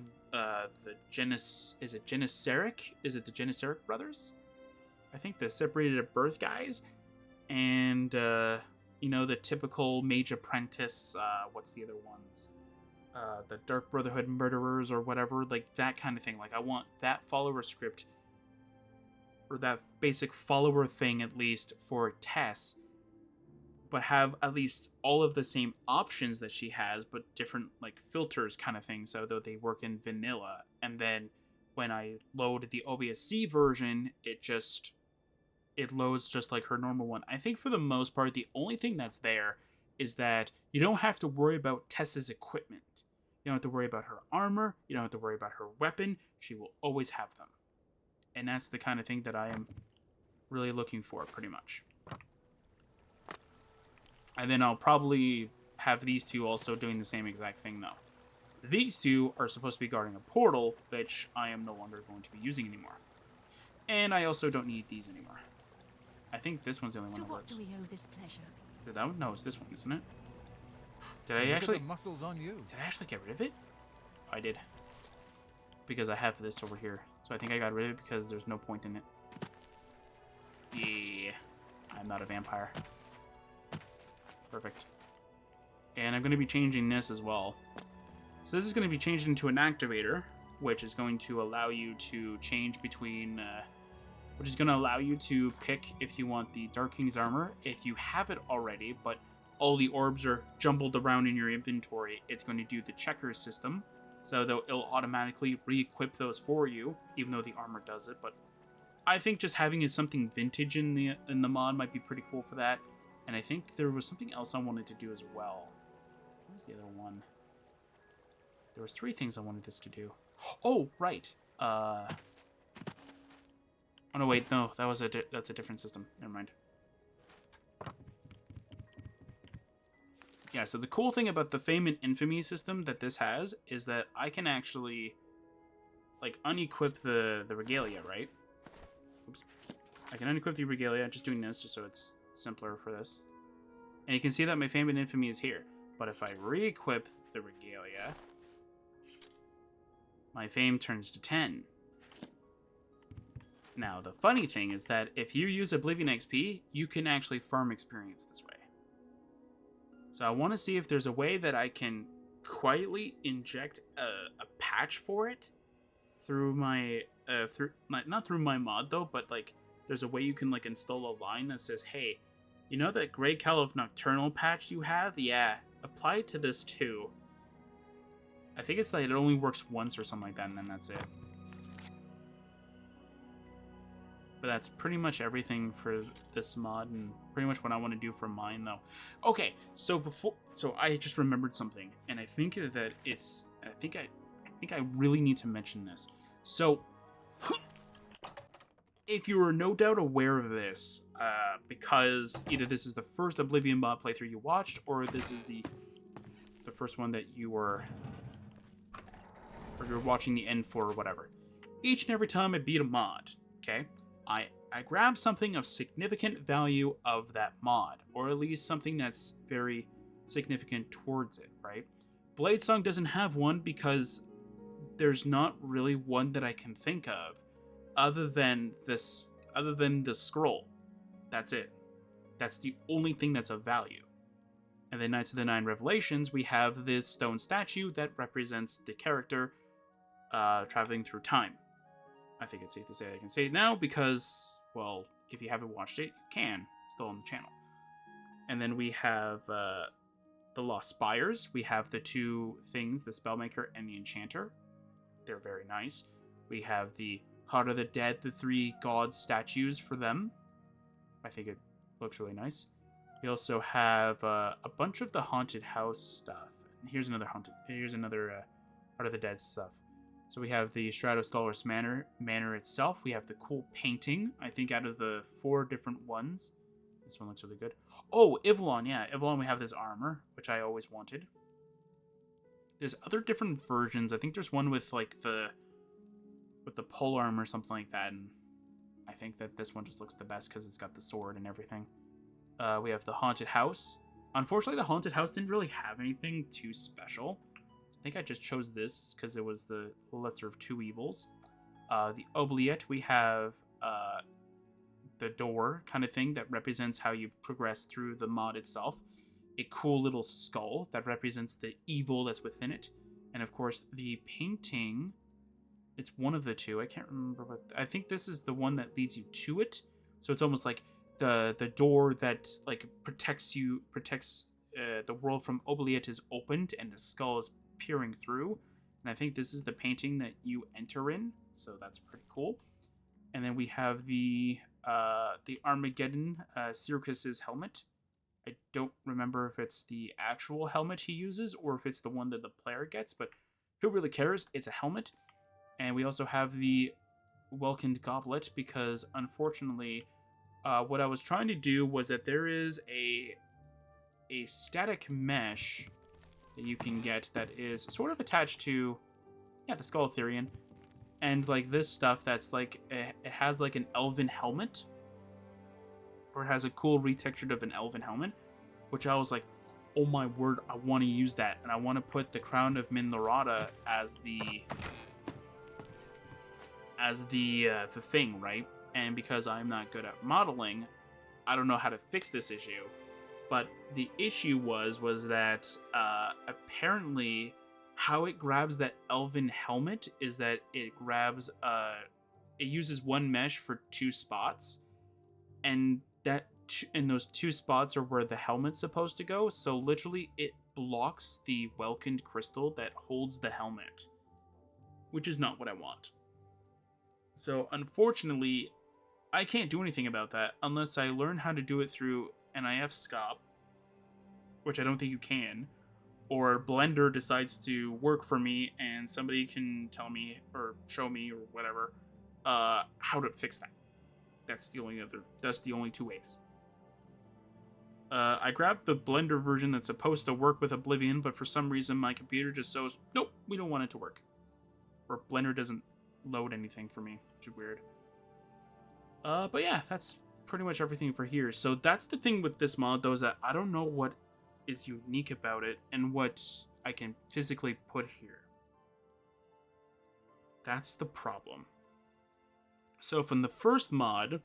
Geneseric? Is it the Geneseric brothers? I think the separated at birth guys, and you know, the typical mage apprentice. What's the other ones? The Dark Brotherhood murderers or whatever, like that kind of thing. Like, I want that follower script, or that basic follower thing at least for Tess, but have at least all of the same options that she has, but different, like, filters kind of thing, so that they work in vanilla. And then when I load the OBSC version, it loads just like her normal one. I think for the most part, the only thing that's there is that you don't have to worry about Tessa's equipment. You don't have to worry about her armor. You don't have to worry about her weapon. She will always have them. And that's the kind of thing that I am really looking for, pretty much. And then I'll probably have these two also doing the same exact thing, though. These two are supposed to be guarding a portal, which I am no longer going to be using anymore. And I also don't need these anymore. I think this one's the only one that works. To what do we owe this pleasure? Did that one? No, it's this one, isn't it? Did I actually... the muscles on you. Did I actually get rid of it? I did. Because I have this over here. So I think I got rid of it because there's no point in it. Yeah. I'm not a vampire. Perfect. And I'm going to be changing this as well. So this is going to be changed into an activator, which is going to allow you to change between... which is going to allow you to pick if you want the Dark King's armor. If you have it already, but all the orbs are jumbled around in your inventory, it's going to do the checkers system. So it'll automatically re-equip those for you, even though the armor does it. But I think just having something vintage in the mod might be pretty cool for that. And I think there was something else I wanted to do as well. What was the other one? There was 3 things I wanted this to do. Oh, right. Oh no, wait, no, that's a different system. Never mind. Yeah, so the cool thing about the Fame and Infamy system that this has is that I can actually, like, unequip the regalia, right? Oops. I can unequip the regalia, just doing this, just so it's simpler for this. And you can see that my Fame and Infamy is here. But if I re-equip the regalia, my fame turns to 10. Now, the funny thing is that if you use Oblivion XP, you can actually farm experience this way. So I want to see if there's a way that I can quietly inject a patch for it through my, not through my mod though, but like there's a way you can like install a line that says, hey, you know that Grey Cowl of Nocturnal patch you have? Yeah, apply it to this too. I think it's like it only works once or something like that, and then that's it. But that's pretty much everything for this mod, and pretty much what I want to do for mine, though. Okay, so I just remembered something, and I think that I think I really need to mention this. So, if you are no doubt aware of this, because either this is the first Oblivion mod playthrough you watched, or this is the first one that you were, or you're watching the end for, or whatever. Each and every time I beat a mod, okay, I grab something of significant value of that mod, or at least something that's very significant towards it, right? Bladesong doesn't have one because there's not really one that I can think of other than the scroll. That's it. That's the only thing that's of value. And then Knights of the Nine Revelations, we have this stone statue that represents the character traveling through time. I think it's safe to say I can say it now because, well, if you haven't watched it, you can. It's still on the channel. And then we have the Lost Spires. We have the two things, the Spellmaker and the Enchanter. They're very nice. We have the Heart of the Dead, the three gods statues for them. I think it looks really nice. We also have a bunch of the haunted house stuff. Here's another Heart of the Dead stuff. So we have the Shroud of Stalwart Manor itself. We have the cool painting. I think out of the 4 different ones, this one looks really good. Oh, Ivalon, yeah. Ivalon, we have this armor, which I always wanted. There's other different versions. I think there's one with like the pole arm or something like that. And I think that this one just looks the best because it's got the sword and everything. We have the Haunted House. Unfortunately, the Haunted House didn't really have anything too special. I think I just chose this because it was the lesser of two evils. The Oubliette, we have the door kind of thing that represents how you progress through the mod itself. A cool little skull that represents the evil that's within it. And of course, the painting, it's one of the two. I can't remember what... I think this is the one that leads you to it. So it's almost like the door that like protects the world from Oubliette is opened and the skull is peering through. And I think this is the painting that you enter in. So that's pretty cool. And then we have the Armageddon Circus's helmet. I don't remember if it's the actual helmet he uses or if it's the one that the player gets, but who really cares? It's a helmet. And we also have the Welkind Goblet because, unfortunately, what I was trying to do was that there is a static mesh that you can get that is sort of attached to, the Skull Ethereum. And, like, this stuff that's, like, it has, like, an elven helmet. Or it has a cool retextured of an elven helmet. Which I was like, oh my word, I want to use that. And I want to put the Crown of Minlarata as the thing, right? And because I'm not good at modeling, I don't know how to fix this issue. But the issue was that apparently how it grabs that elven helmet is that it grabs it uses one mesh for 2 spots, and those 2 spots are where the helmet's supposed to go. So literally it blocks the Welkind crystal that holds the helmet, which is not what I want. So unfortunately, I can't do anything about that unless I learn how to do it through NIF SCOP, which I don't think you can, or Blender decides to work for me and somebody can tell me or show me or whatever how to fix that. That's the only 2 ways. I grabbed the Blender version that's supposed to work with Oblivion, but for some reason my computer just says, nope, we don't want it to work. Or Blender doesn't load anything for me, which is weird. But yeah, that's pretty much everything for here. So that's the thing with this mod, though, is that I don't know what is unique about it and what I can physically put here. That's the problem. So from the first mod,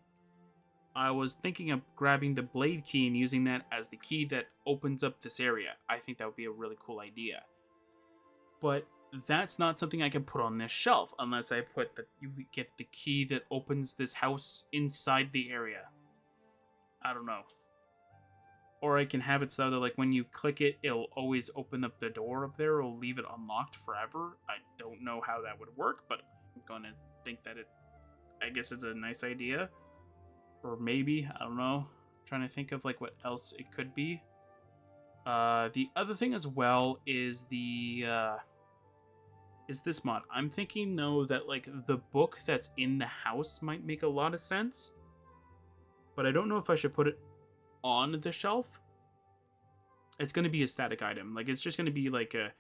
I was thinking of grabbing the blade key and using that as the key that opens up this area. I think that would be a really cool idea. But that's not something I can put on this shelf unless I you get the key that opens this house inside the area. I don't know. Or I can have it so that like when you click it, it'll always open up the door up there. It'll leave it unlocked forever. I don't know how that would work, but I'm gonna think that I guess it's a nice idea. Or maybe, I don't know. I'm trying to think of like what else it could be. The other thing as well is is this mod. I'm thinking though that like the book that's in the house might make a lot of sense. But I don't know if I should put it on the shelf. it's going to be a static item. Like, it's just going to be like a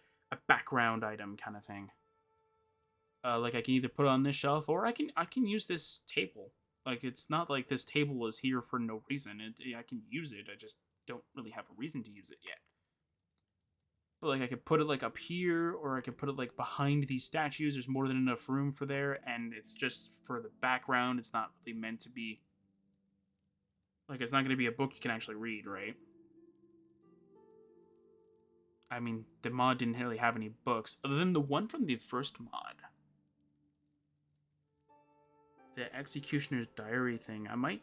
background item kind of thing. Like, I can either put it on this shelf, or I can use this table. Like, it's not like this table is here for no reason. I can use it. I just don't really have a reason to use it yet. But, like, I could put it, like, up here, or I could put it, like, behind these statues. There's more than enough room for there, and it's just for the background. It's not really meant to be... Like, it's not going to be a book you can actually read, right? I mean, the mod didn't really have any books, other than the one from the first mod. The Executioner's Diary thing. I might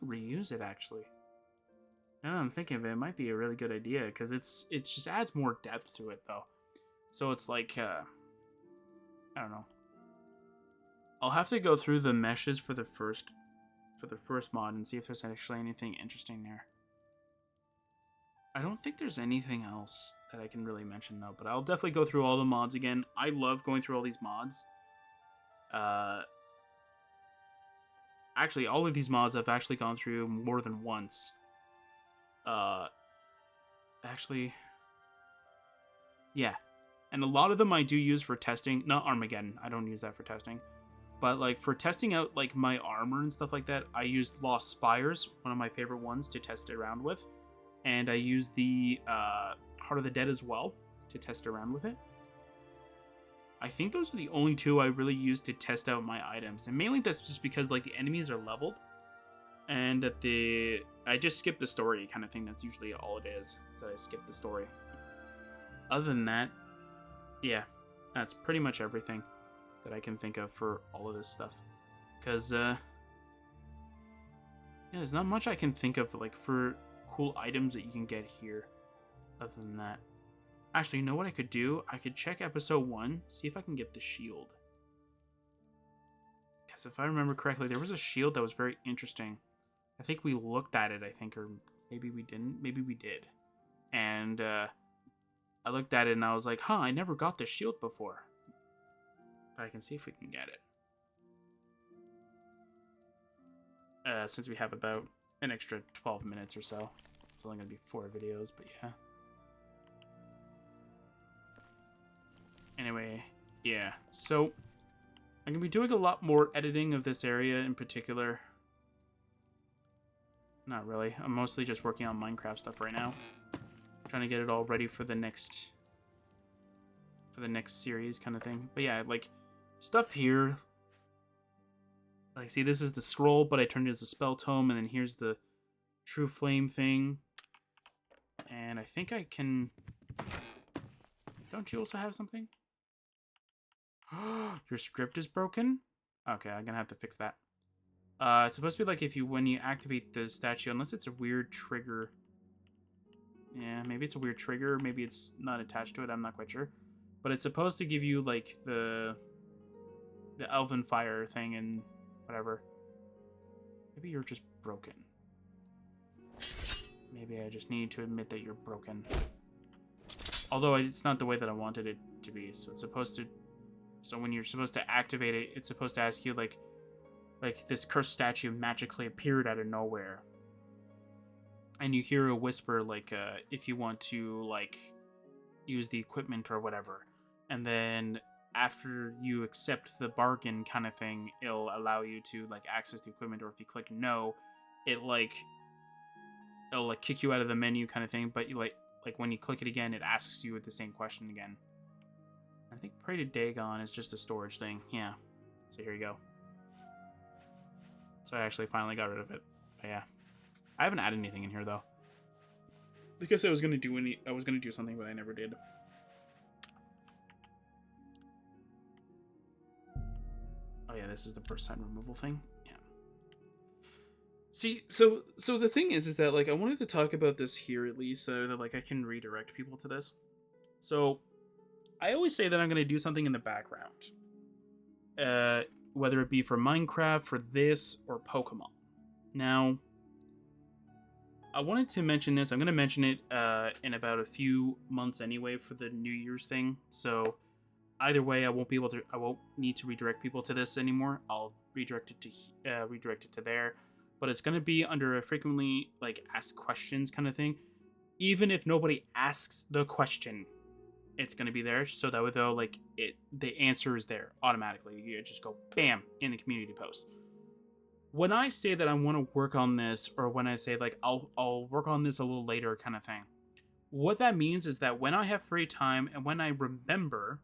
reuse it, actually. Now that I'm thinking of it, it might be a really good idea, because it just adds more depth to it, though. So it's like, I don't know. I'll have to go through the meshes for the first mod and see if there's actually anything interesting there. I don't think there's anything else that I can really mention, though, but I'll definitely go through all the mods again. I love going through all these mods. Actually, all of these mods I've actually gone through more than once. Actually, yeah. And a lot of them I do use for testing. Not Armageddon, I don't use that for testing. But, like, for testing out, like, my armor and stuff like that, I used Lost Spires, one of my favorite ones, to test it around with. And I used the Heart of the Dead as well to test around with it. I think those are the only two I really used to test out my items. And mainly that's just because, like, the enemies are leveled. And that I just skip the story kind of thing. That's usually all it is I skip the story. Other than that, yeah, that's pretty much everything that I can think of for all of this stuff. Because, yeah, there's not much I can think of, like, for cool items that you can get here. Other than that. Actually, you know what I could do? I could check episode 1, see if I can get the shield. Because if I remember correctly, there was a shield that was very interesting. I think we looked at it, I think, or maybe we didn't. Maybe we did. And I looked at it and I was like, huh, I never got this shield before. But I can see if we can get it. Since we have about an extra 12 minutes or so. It's only going to be 4 videos, but yeah. Anyway, yeah. So, I'm going to be doing a lot more editing of this area in particular. Not really. I'm mostly just working on Minecraft stuff right now. Trying to get it all ready for the next series kind of thing. But yeah, like, stuff here. Like, see, this is the scroll, but I turned it as a spell tome, and then here's the true flame thing. And I think I can... Don't you also have something? Your script is broken? Okay, I'm gonna have to fix that. It's supposed to be like when you activate the statue, unless it's a weird trigger. Yeah, maybe it's a weird trigger, maybe it's not attached to it, I'm not quite sure. But it's supposed to give you, like, the elven fire thing and whatever. Maybe you're just broken. Maybe I just need to admit that you're broken. Although it's not the way that I wanted it to be, so it's supposed to... So when you're supposed to activate it, it's supposed to ask you, like this cursed statue magically appeared out of nowhere. And you hear a whisper, like, if you want to, like, use the equipment or whatever. And then after you accept the bargain kind of thing, it'll allow you to, like, access the equipment. Or if you click no, it'll, like, kick you out of the menu kind of thing. But you, like when you click it again, it asks you the same question again. I think Pray to Dagon is just a storage thing. Yeah. So here you go. So I actually finally got rid of it. But yeah. I haven't added anything in here though. Because I was gonna do something, but I never did. Oh yeah, this is the burst sign removal thing. Yeah. See, so the thing is that, like, I wanted to talk about this here at least, so that, like, I can redirect people to this. So I always say that I'm gonna do something in the background. Whether it be for Minecraft, for this, or Pokemon. Now, I wanted to mention this. I'm going to mention it in about a few months anyway for the New Year's thing. So either way, I won't need to redirect people to this anymore. I'll redirect it to there. But it's going to be under a frequently, like, asked questions kind of thing. Even if nobody asks the question, it's going to be there. So that way, though, like, the answer is there automatically. You just go, bam, in the community post. When I say that I want to work on this, or when I say, like, I'll work on this a little later kind of thing, what that means is that when I have free time and when I remember,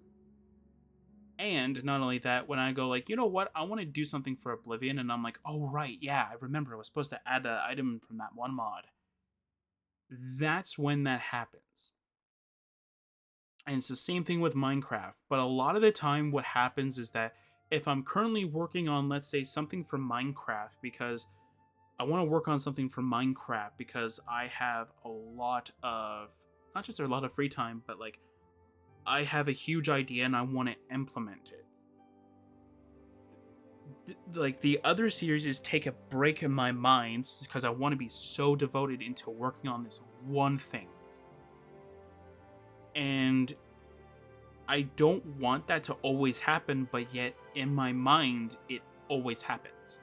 and not only that, when I go, like, you know what, I want to do something for Oblivion, and I'm like, oh, right, yeah, I remember I was supposed to add an item from that one mod. That's when that happens. And it's the same thing with Minecraft, but a lot of the time what happens is that if I'm currently working on, let's say, something for Minecraft, because I want to work on something for Minecraft because I have a lot of, not just a lot of free time, but like I have a huge idea and I want to implement it. Like the other series is take a break in my mind because I want to be so devoted into working on this one thing. And I don't want that to always happen, but yet in my mind, it always happens.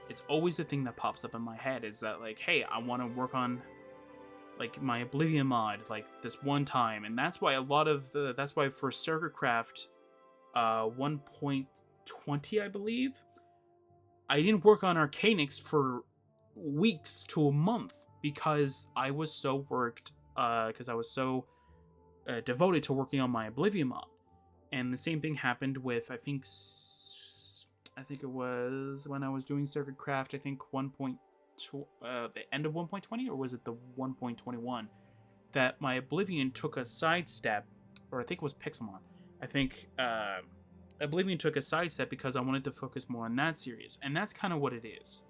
It's always the thing that pops up in my head is that, like, hey, I want to work on, like, my Oblivion mod, like, this one time. And that's why that's why for ServerCraft 1.20, I believe, I didn't work on Arcanix for weeks to a month because I was so devoted to working on my Oblivion mod. And the same thing happened with, I think it was when I was doing ServerCraft, I think the end of 1.20, or was it the 1.21, that my Oblivion took a sidestep, or I think it was Pixelmon. I think Oblivion took a sidestep because I wanted to focus more on that series, and that's kind of what it is.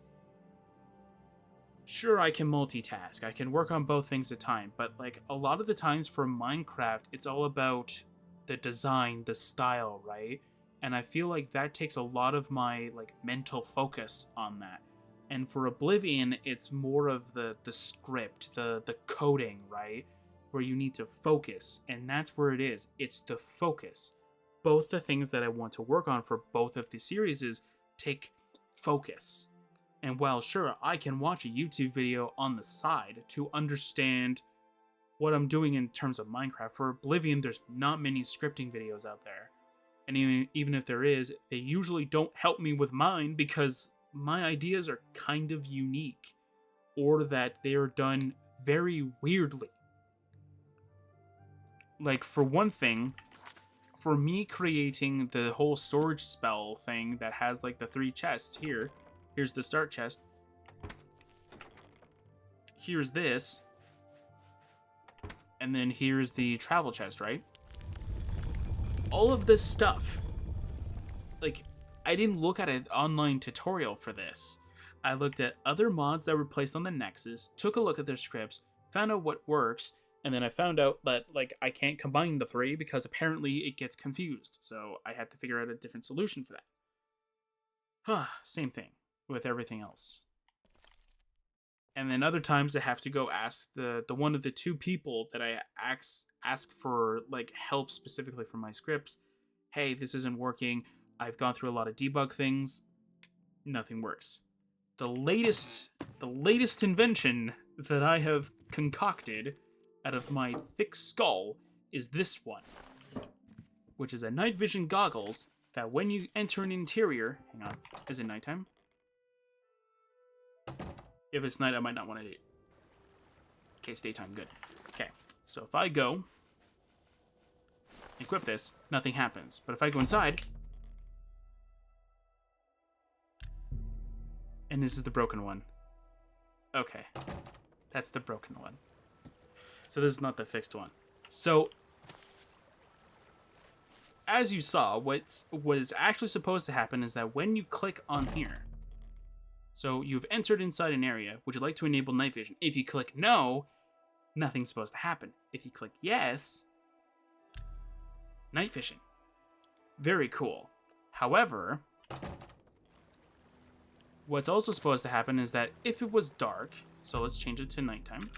Sure, I can multitask, I can work on both things at a time, but like a lot of the times for Minecraft, it's all about the design, the style, right? And I feel like that takes a lot of my like mental focus on that. And for Oblivion, it's more of the script, the coding, right? Where you need to focus, and that's where it is. It's the focus. Both the things that I want to work on for both of the series take focus. And while sure, I can watch a YouTube video on the side to understand what I'm doing in terms of Minecraft. For Oblivion, there's not many scripting videos out there. And even if there is, they usually don't help me with mine because my ideas are kind of unique, or that they are done very weirdly. Like, for one thing, for me creating the whole storage spell thing that has like the 3 chests here, here's the start chest, here's this, and then here's the travel chest, right? All of this stuff, like, I didn't look at an online tutorial for this. I looked at other mods that were placed on the Nexus, took a look at their scripts, found out what works, and then I found out that, like, I can't combine the 3 because apparently it gets confused. So I had to figure out a different solution for that. Same thing with everything else. And then other times I have to go ask the one of the 2 people that I ask for like help specifically for my scripts. Hey, this isn't working. I've gone through a lot of debug things. Nothing works. The latest invention that I have concocted out of my thick skull is this one, which is a night vision goggles that when you enter an interior, hang on, is it nighttime? If it's night, I might not want to do it. Okay, it's daytime, good. Okay, so if I go equip this, nothing happens. But if I go inside, and this is the broken one. Okay, that's the broken one. So this is not the fixed one. So, as you saw, what is actually supposed to happen is that when you click on here, so you've entered inside an area, would you like to enable night vision? If you click no, nothing's supposed to happen. If you click yes, night vision. Very cool. However, what's also supposed to happen is that if it was dark, so let's change it to nighttime.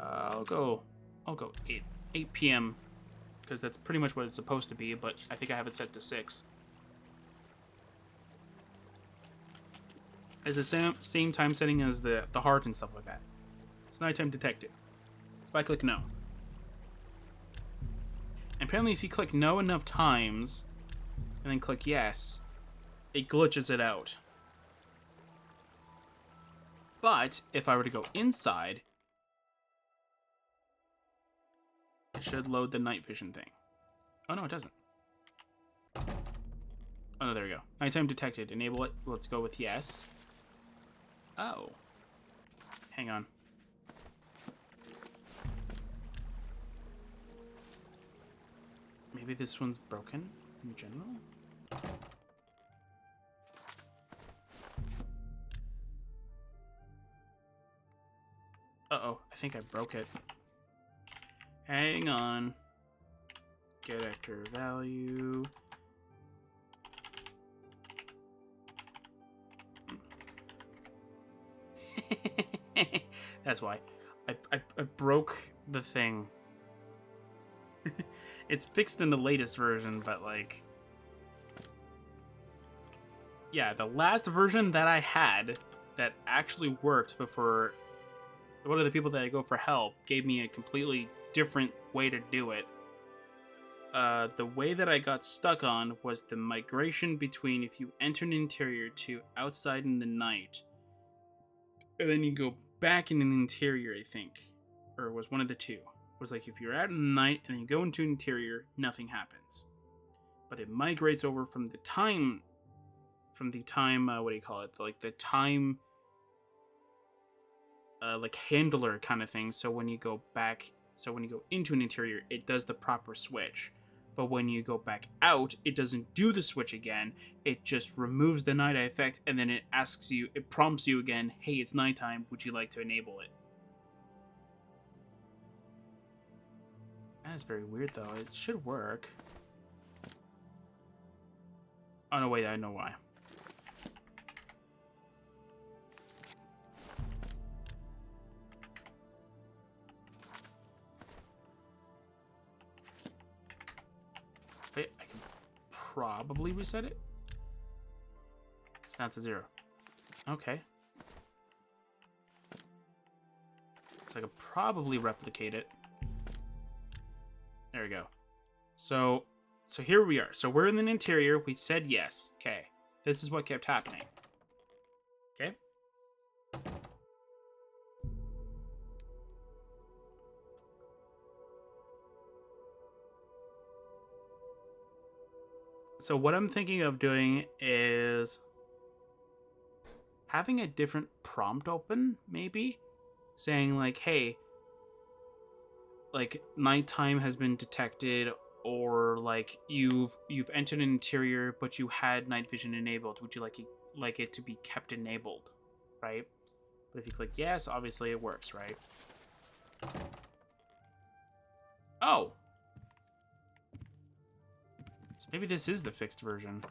I'll go 8 p.m. because that's pretty much what it's supposed to be, but I think I have it set to 6. It's the same time setting as the heart and stuff like that. It's nighttime detected. So I click no. And apparently if you click no enough times, and then click yes, it glitches it out. But if I were to go inside, it should load the night vision thing. Oh no, it doesn't. Oh no, there we go. Nighttime detected. Enable it. Let's go with yes. Oh. Hang on. Maybe this one's broken in general? Uh-oh, I think I broke it. Hang on. Get actor value. That's why. I broke the thing. It's fixed in the latest version, but like... Yeah, the last version that I had that actually worked before one of the people that I go for help gave me a completely different way to do it. The way that I got stuck on was the migration between if you enter an interior to outside in the night, and then you go back in an interior, I think. Or it was one of the two. It was like if you're out in the night and then you go into an interior, nothing happens. But it migrates over from the time, what do you call it? Like the time, like handler kind of thing. So when you go back, so when you go into an interior, it does the proper switch. But when you go back out, it doesn't do the switch again. It just removes the night eye effect, and then it asks you, it prompts you again, hey, it's nighttime, would you like to enable it? That's very weird, though. It should work. Oh, no, wait, I know why. Wait, I can probably reset it. So that's a 0. Okay. So I could probably replicate it. There we go. So here we are. So we're in an interior. We said yes. Okay. This is what kept happening. Okay. So what I'm thinking of doing is having a different prompt open, maybe, saying like, hey, like nighttime has been detected, or like you've entered an interior but you had night vision enabled. Would you like it to be kept enabled, right? But if you click yes, obviously it works, right? Oh, so maybe this is the fixed version.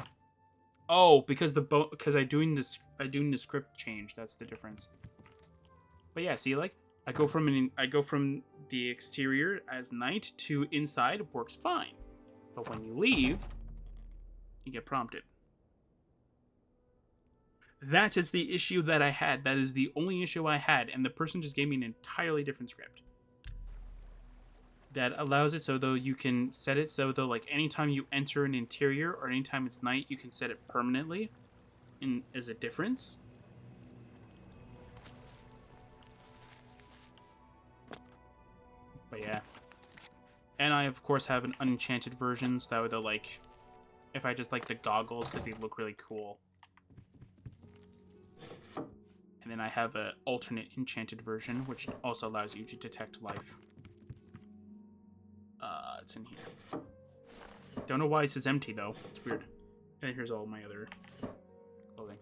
Oh, because I doing the script change. That's the difference. But yeah, see, like I go from the exterior as night to inside, works fine. But when you leave, you get prompted. That is the issue that I had. That is the only issue I had, and the person just gave me an entirely different script that allows it so though you can set it so though like anytime you enter an interior or anytime it's night, you can set it permanently in as a difference. But yeah. And I of course have an unenchanted version, so that would like if I just like the goggles because they look really cool. And then I have an alternate enchanted version, which also allows you to detect life. It's in here. Don't know why it says empty, though. It's weird. And here's all my other clothing.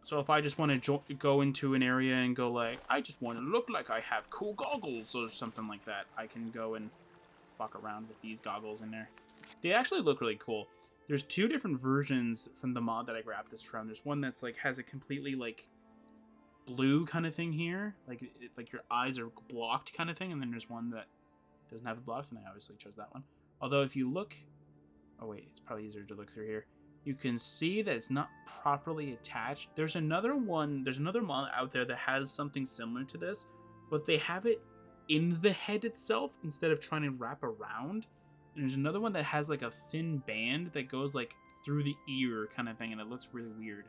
So if I just want to go into an area and go like, I just want to look like I have cool goggles or something like that, I can go and walk around with these goggles in there. They actually look really cool. There's two different versions from the mod that I grabbed this from. There's one that's like has a completely like blue kind of thing here, like your eyes are blocked kind of thing, and then there's one that doesn't have it blocked, and I obviously chose that one. Although if you look, oh wait, it's probably easier to look through here. you can see that it's not properly attached. There's another mod out there that has something similar to this, but they have it in the head itself instead of trying to wrap around. And there's another one that has like a thin band that goes like through the ear kind of thing, and it looks really weird.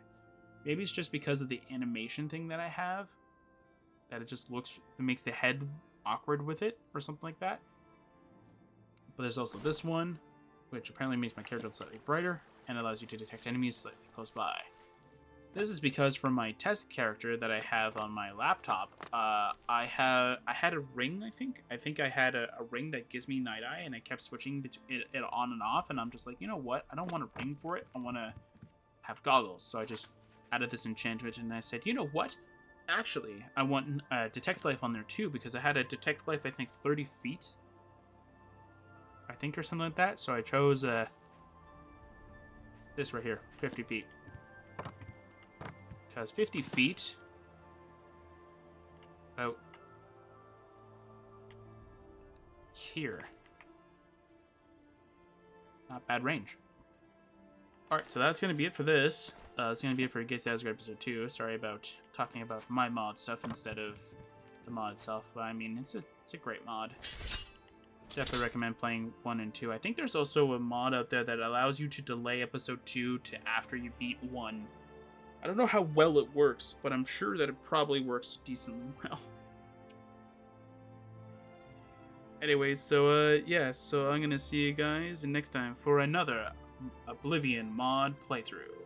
Maybe it's just because of the animation thing that I have, that it makes the head awkward with it or something like that. But there's also this one, which apparently makes my character slightly brighter and allows you to detect enemies slightly close by. This is because for my test character that I have on my laptop, I had a ring, I think I had a ring that gives me night eye, and I kept switching it on and off, and I'm just like, you know what? I don't want a ring for it. I want to have goggles. So I just added this enchantment, and I said, you know what? Actually, I want detect life on there too, because I had a detect life, I think 30 feet. I think, or something like that. So I chose this right here, 50 feet. Because 50 feet, about here. Not bad range. Alright, so that's going to be it for this. That's going to be it for Xilestar episode 2. Sorry about talking about my mod stuff instead of the mod itself. But I mean, it's a great mod. Definitely recommend playing 1 and 2. I think there's also a mod out there that allows you to delay episode 2 to after you beat 1. I don't know how well it works, but I'm sure that it probably works decently well. Anyways, so yeah, so I'm gonna see you guys next time for another Oblivion mod playthrough.